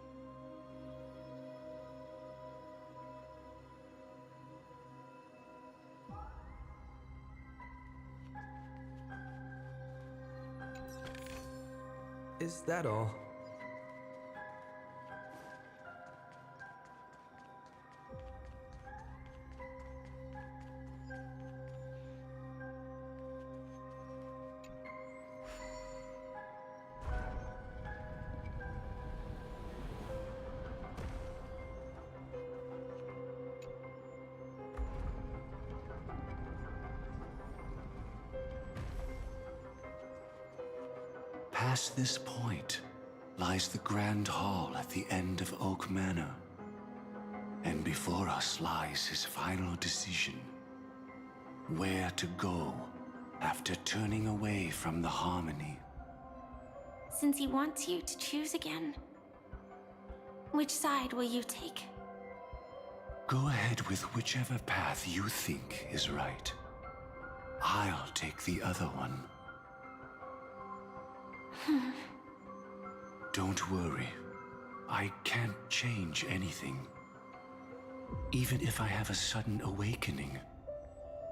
Is that all? Past this point lies the Grand Hall at the end of Oak Manor. And before us lies his final decision. Where to go after turning away from the Harmony. Since he wants you to choose again, which side will you take? Go ahead with whichever path you think is right. I'll take the other one. Don't worry. I can't change anything. Even if I have a sudden awakening,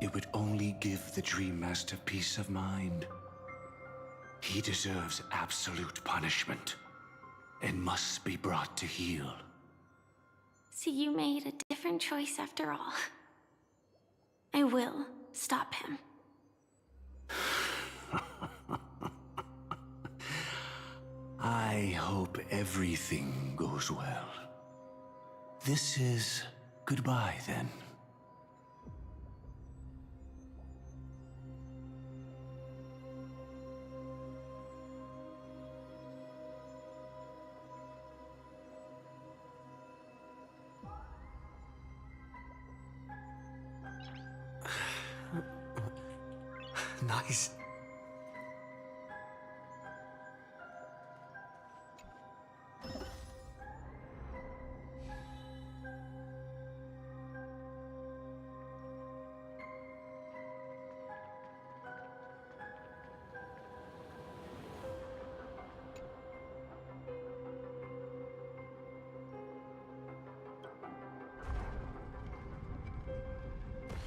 it would only give the Dream Master peace of mind. He deserves absolute punishment and must be brought to heel. So you made a different choice after all. I will stop him. I hope everything goes well. This is goodbye, then. Nice.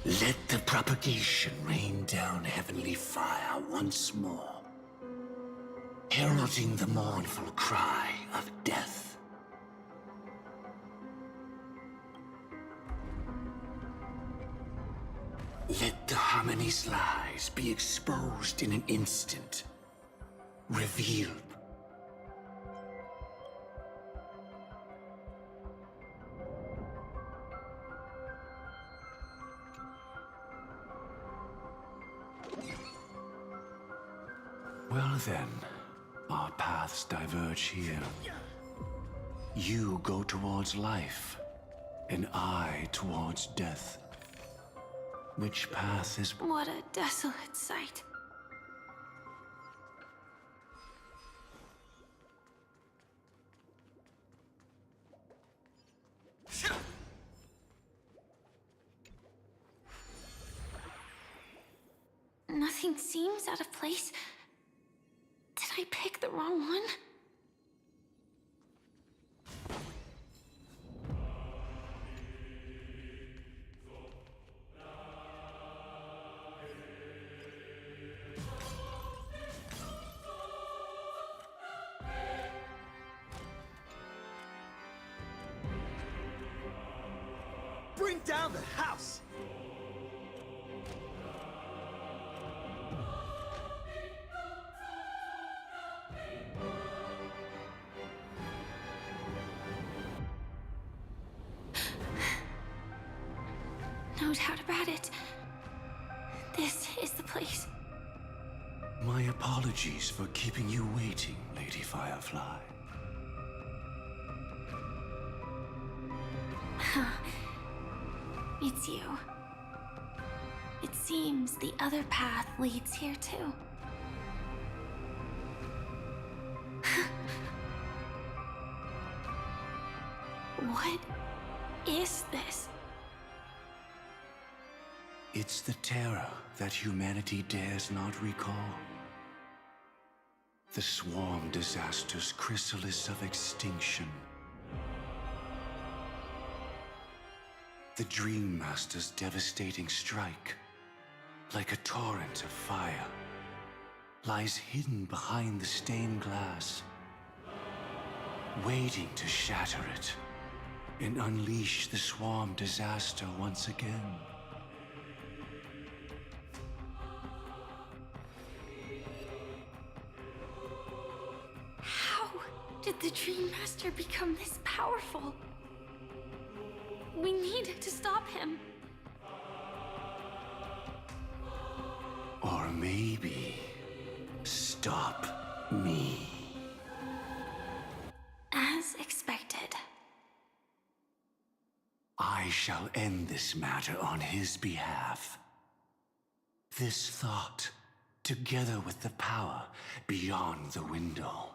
Let the propagation rain down heavenly fire once more, heralding the mournful cry of death. Let the harmony's lies be exposed in an instant, revealed. Well then, our paths diverge here. You go towards life, and I towards death. Which path is... What a desolate sight. Nothing seems out of place. Did I pick the wrong one? Bring down the house! No doubt about it. This is the place. My apologies for keeping you waiting, Lady Firefly. It's you. It seems the other path leads here too. What is this? It's the terror that humanity dares not recall. The swarm disaster's chrysalis of extinction. The Dream Master's devastating strike, like a torrent of fire, lies hidden behind the stained glass, waiting to shatter it and unleash the swarm disaster once again. How did the Dream Master become this powerful? We need to stop him. Or maybe stop me. As expected. I shall end this matter on his behalf. This thought, together with the power beyond the window,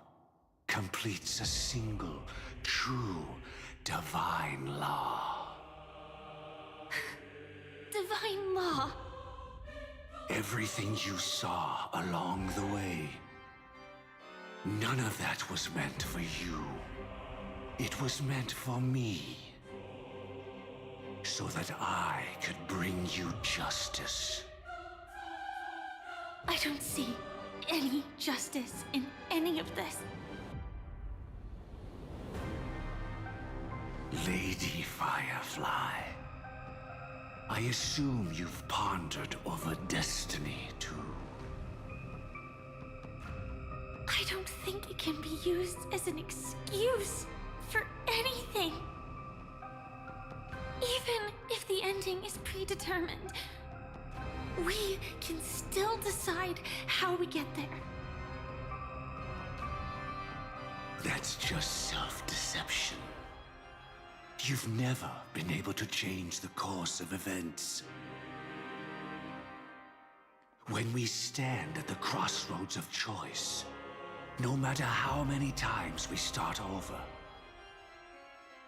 completes a single, true, divine law. Divine law? Everything you saw along the way, none of that was meant for you. It was meant for me. So that I could bring you justice. I don't see any justice in any of this. Lady Firefly, I assume you've pondered over destiny, too. I don't think it can be used as an excuse for anything. Even if the ending is predetermined, we can still decide how we get there. That's just self-deception. You've never been able to change the course of events. When we stand at the crossroads of choice, no matter how many times we start over,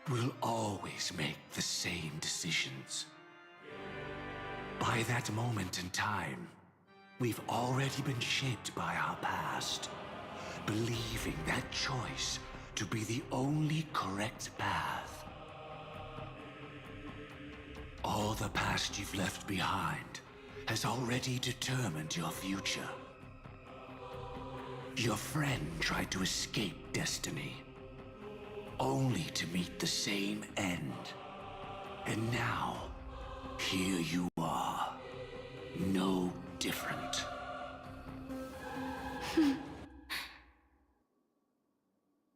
we'll always make the same decisions. By that moment in time, we've already been shaped by our past, believing that choice to be the only correct path. All the past you've left behind has already determined your future. Your friend tried to escape destiny, only to meet the same end. And now, here you are, no different.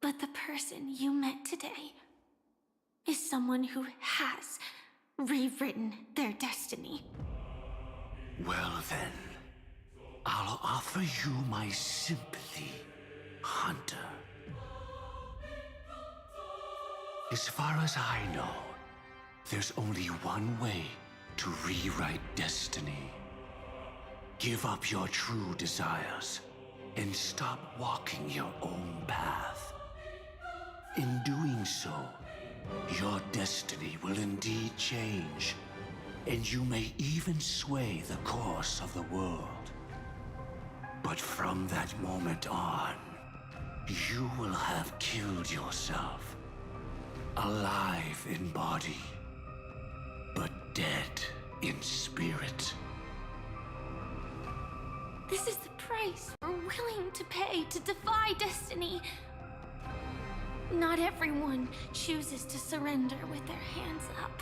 But the person you met today is someone who has rewritten their destiny. Well then, I'll offer you my sympathy, Hunter. As far as I know, there's only one way to rewrite destiny. Give up your true desires and stop walking your own path. In doing so, your destiny will indeed change, and you may even sway the course of the world. But from that moment on, you will have killed yourself, alive in body, but dead in spirit. This is the price we're willing to pay to defy destiny. Not everyone chooses to surrender with their hands up.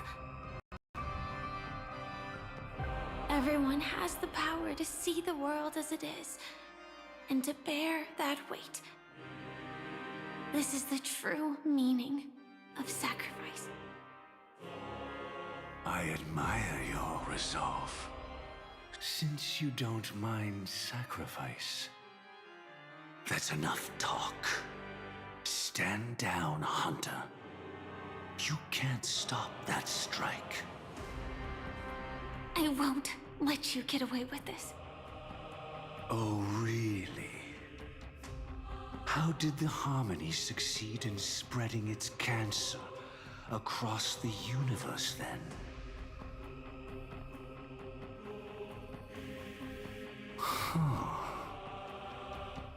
Everyone has the power to see the world as it is, and to bear that weight. This is the true meaning of sacrifice. I admire your resolve. Since you don't mind sacrifice, that's enough talk. Stand down, Hunter. You can't stop that strike. I won't let you get away with this. Oh, really? How did the Harmony succeed in spreading its cancer across the universe, then?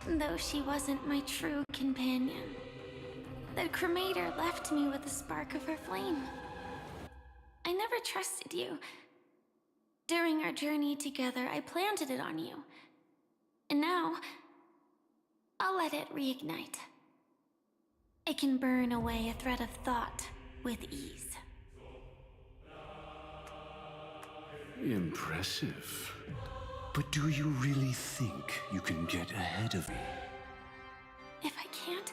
Though she wasn't my true companion, the cremator left me with a spark of her flame. I never trusted you. During our journey together, I planted it on you. And now, I'll let it reignite. It can burn away a thread of thought with ease. Impressive. But do you really think you can get ahead of me? If I can't,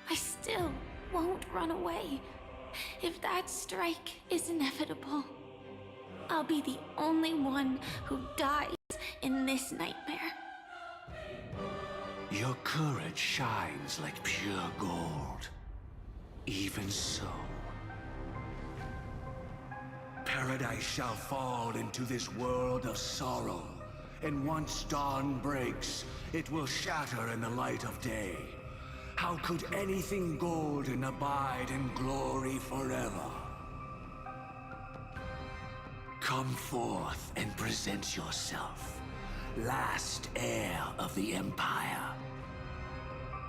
I still won't run away. If that strike is inevitable, I'll be the only one who dies in this nightmare. Your courage shines like pure gold. Even so, paradise shall fall into this world of sorrow. And once dawn breaks, it will shatter in the light of day. How could anything golden abide in glory forever? Come forth and present yourself, last heir of the Empire.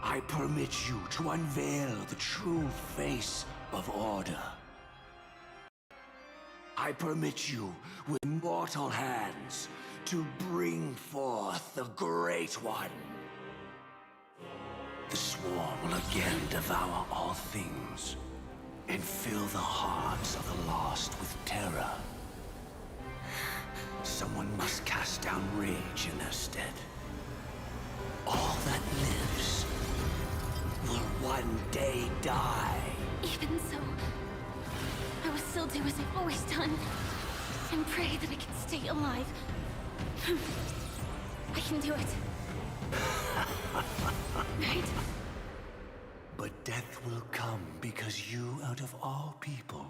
I permit you to unveil the true face of order. I permit you, with mortal hands, to bring forth the Great One. The Swarm will again devour all things, and fill the hearts of the lost with terror. Someone must cast down rage in their stead. All that lives die. Even so, I will still do as I've always done, and pray that I can stay alive. I can do it. Right? But death will come because you, out of all people,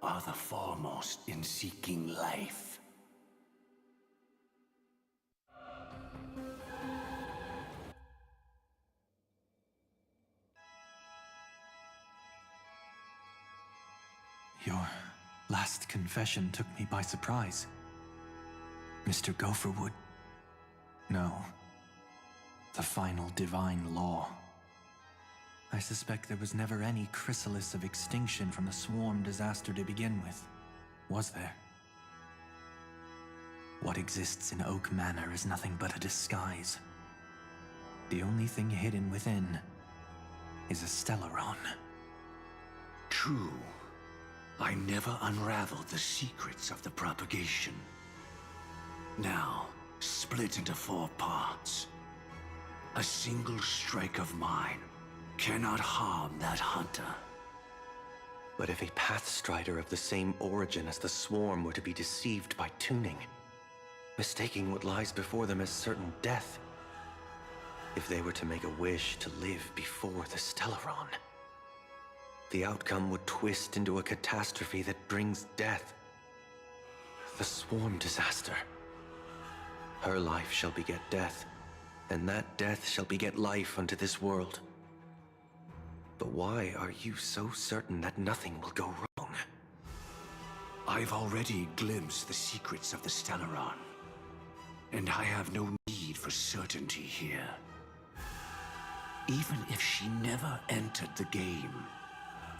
are the foremost in seeking life. Your last confession took me by surprise. Mr. Gopherwood. No. The final divine law. I suspect there was never any chrysalis of extinction from the swarm disaster to begin with, was there? What exists in Oak Manor is nothing but a disguise. The only thing hidden within is a Stellaron. True. I never unraveled the secrets of the propagation. Now, split into 4 parts. A single strike of mine cannot harm that hunter. But if a Pathstrider of the same origin as the Swarm were to be deceived by tuning, mistaking what lies before them as certain death, if they were to make a wish to live before the Stellaron, the outcome would twist into a catastrophe that brings death. The Swarm disaster. Her life shall beget death, and that death shall beget life unto this world. But why are you so certain that nothing will go wrong? I've already glimpsed the secrets of the Stellaron, and I have no need for certainty here. Even if she never entered the game,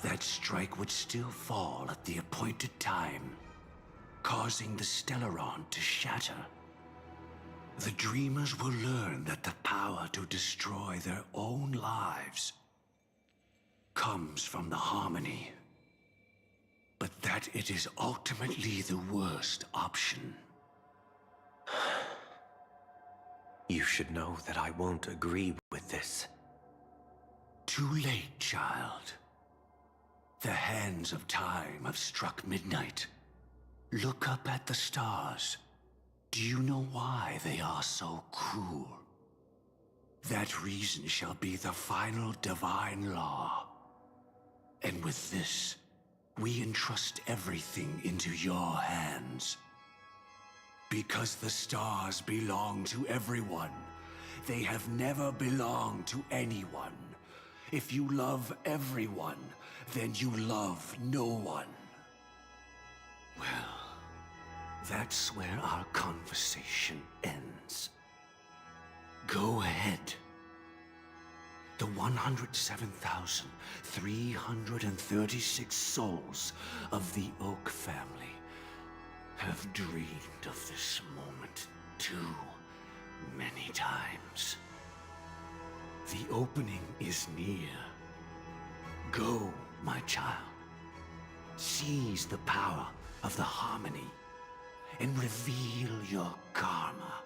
that strike would still fall at the appointed time, causing the Stellaron to shatter. The Dreamers will learn that the power to destroy their own lives comes from the Harmony, but that it is ultimately the worst option. You should know that I won't agree with this. Too late, child. The hands of time have struck midnight. Look up at the stars. Do you know why they are so cruel? That reason shall be the final divine law. And with this, we entrust everything into your hands. Because the stars belong to everyone. They have never belonged to anyone. If you love everyone, then you love no one. Well, that's where our conversation ends. Go ahead. The 107,336 souls of the Oak family have dreamed of this moment too many times. The opening is near. Go, my child. Seize the power of the Harmony and reveal your karma.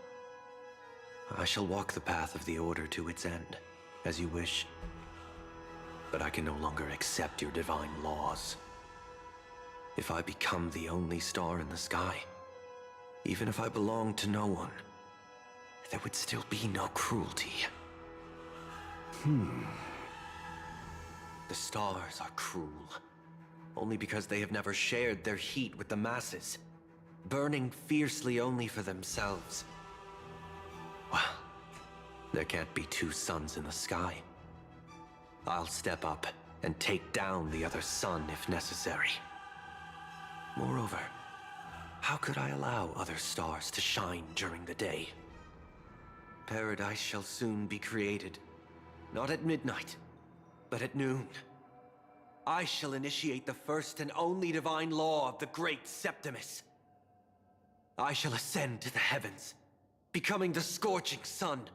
I shall walk the path of the Order to its end, as you wish. But I can no longer accept your divine laws. If I become the only star in the sky, even if I belong to no one, there would still be no cruelty. The stars are cruel, only because they have never shared their heat with the masses, burning fiercely only for themselves. Well, there can't be 2 suns in the sky. I'll step up and take down the other sun if necessary. Moreover, how could I allow other stars to shine during the day? Paradise shall soon be created, not at midnight, but at noon. I shall initiate the first and only divine law of the great Septimus. I shall ascend to the heavens, becoming the scorching sun,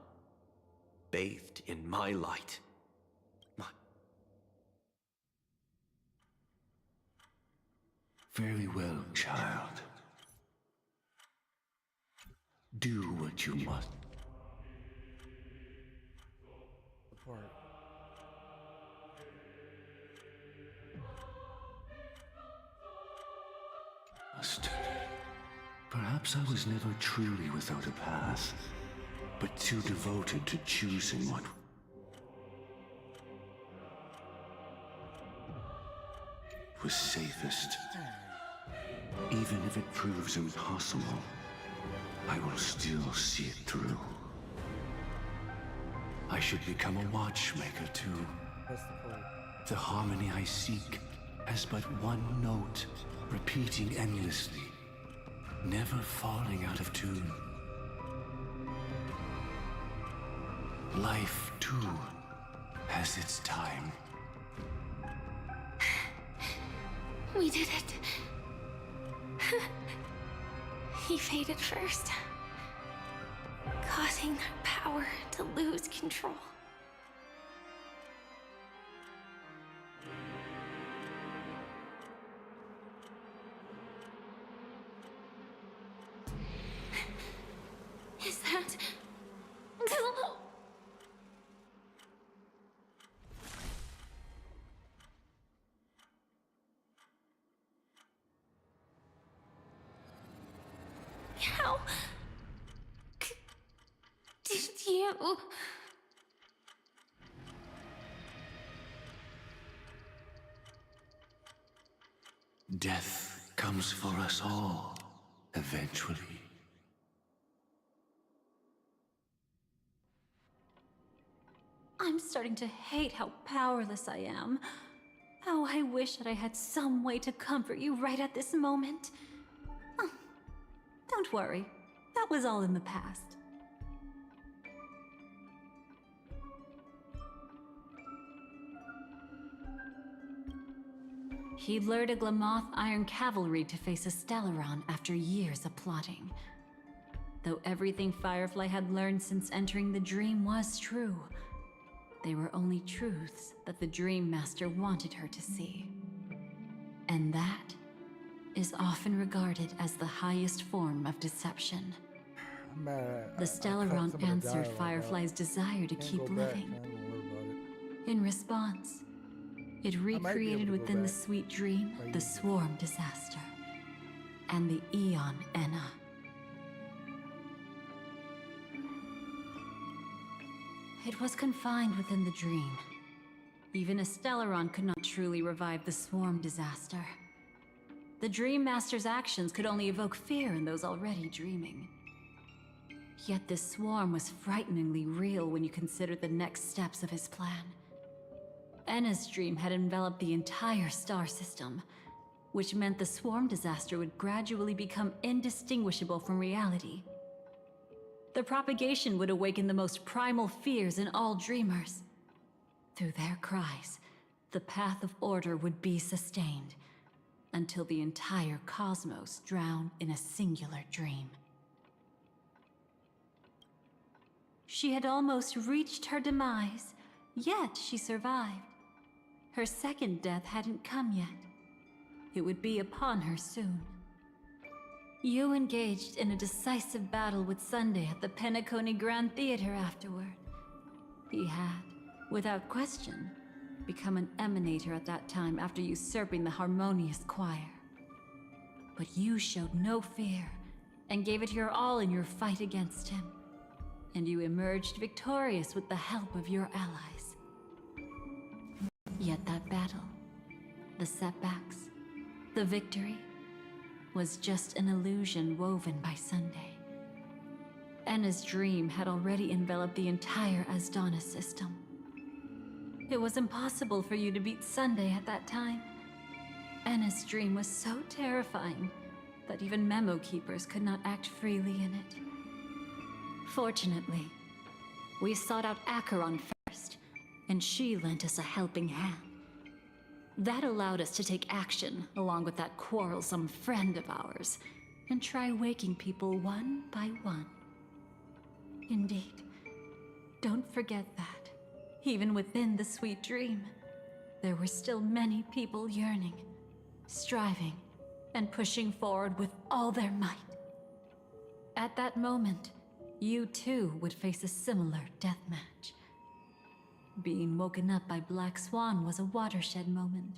bathed in my light. Very well, child. Do what you must. The part. Perhaps I was never truly without a path, but too devoted to choosing what was safest. Even if it proves impossible, I will still see it through. I should become a watchmaker too. The harmony I seek has but one note, repeating endlessly, never falling out of tune. Life, too, has its time. We did it. He faded first, causing their power to lose control. Is that... How... did you... Death comes for us all, eventually. I'm starting to hate how powerless I am. Oh, I wish that I had some way to comfort you right at this moment. Oh, don't worry. That was all in the past. He lured a Glamoth Iron Cavalry to face a Stellaron after years of plotting. Though everything Firefly had learned since entering the dream was true, they were only truths that the Dream Master wanted her to see. And that is often regarded as the highest form of deception. The Stellaron answered Firefly's desire to keep living. In response, it recreated within the sweet dream the Swarm disaster and the Eon Enna. It was confined within the dream. Even a Stellaron could not truly revive the Swarm disaster. The Dream Master's actions could only evoke fear in those already dreaming. Yet this Swarm was frighteningly real when you consider the next steps of his plan. Enna's dream had enveloped the entire star system, which meant the Swarm disaster would gradually become indistinguishable from reality. The propagation would awaken the most primal fears in all dreamers. Through their cries, the path of order would be sustained, until the entire cosmos drowned in a singular dream. She had almost reached her demise, yet she survived. Her second death hadn't come yet. It would be upon her soon. You engaged in a decisive battle with Sunday at the Penacony Grand Theater afterward. He had, without question, become an emanator at that time after usurping the Harmonious Choir. But you showed no fear and gave it your all in your fight against him. And you emerged victorious with the help of your allies. Yet that battle, the setbacks, the victory, was just an illusion woven by Sunday. Enna's dream had already enveloped the entire Asdana system. It was impossible for you to beat Sunday at that time. Enna's dream was so terrifying that even memo keepers could not act freely in it. Fortunately, we sought out Acheron first, and she lent us a helping hand. That allowed us to take action, along with that quarrelsome friend of ours, and try waking people one by one. Indeed, don't forget that, even within the sweet dream, there were still many people yearning, striving, and pushing forward with all their might. At that moment, you too would face a similar deathmatch. Being woken up by Black Swan was a watershed moment,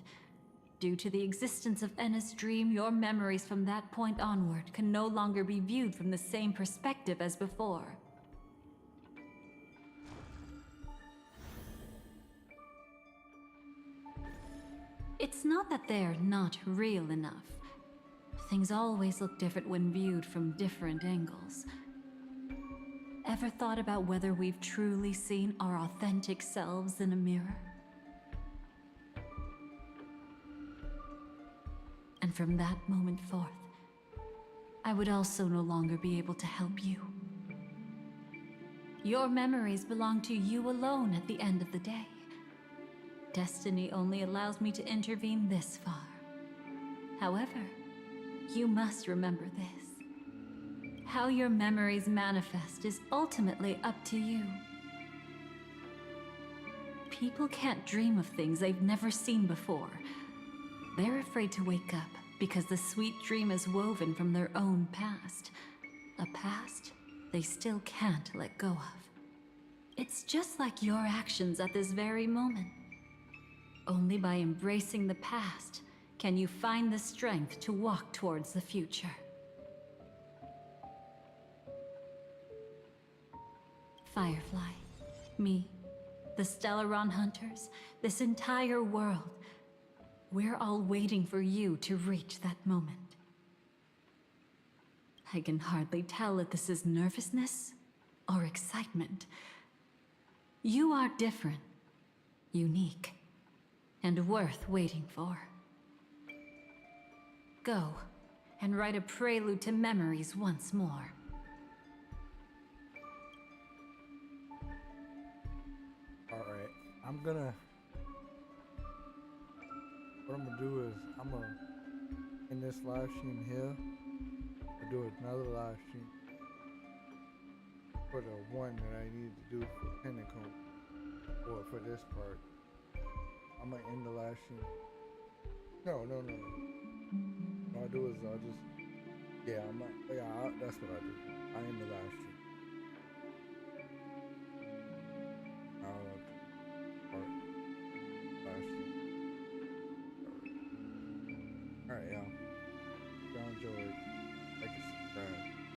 Due to the existence of Enna's dream, your memories from that point onward can no longer be viewed from the same perspective as before. It's not that they're not real enough. Things always look different when viewed from different angles. Ever thought about whether we've truly seen our authentic selves in a mirror? And from that moment forth, I would also no longer be able to help you. Your memories belong to you alone at the end of the day. Destiny only allows me to intervene this far. However, you must remember this. How your memories manifest is ultimately up to you. People can't dream of things they've never seen before. They're afraid to wake up because the sweet dream is woven from their own past. A past they still can't let go of. It's just like your actions at this very moment. Only by embracing the past can you find the strength to walk towards the future. Firefly, me, the Stellaron Hunters, this entire world, we're all waiting for you to reach that moment. I can hardly tell if this is nervousness or excitement. You are different, unique, and worth waiting for. Go and write a prelude to memories once more. Alright, what I'm gonna do is, I'm gonna, in this live stream here, I'll do another live stream for the one that I need to do for Pinnacle, or for this part. I'm gonna end the live stream. No. What I'll do is I'll just, that's what I do. I end the live stream.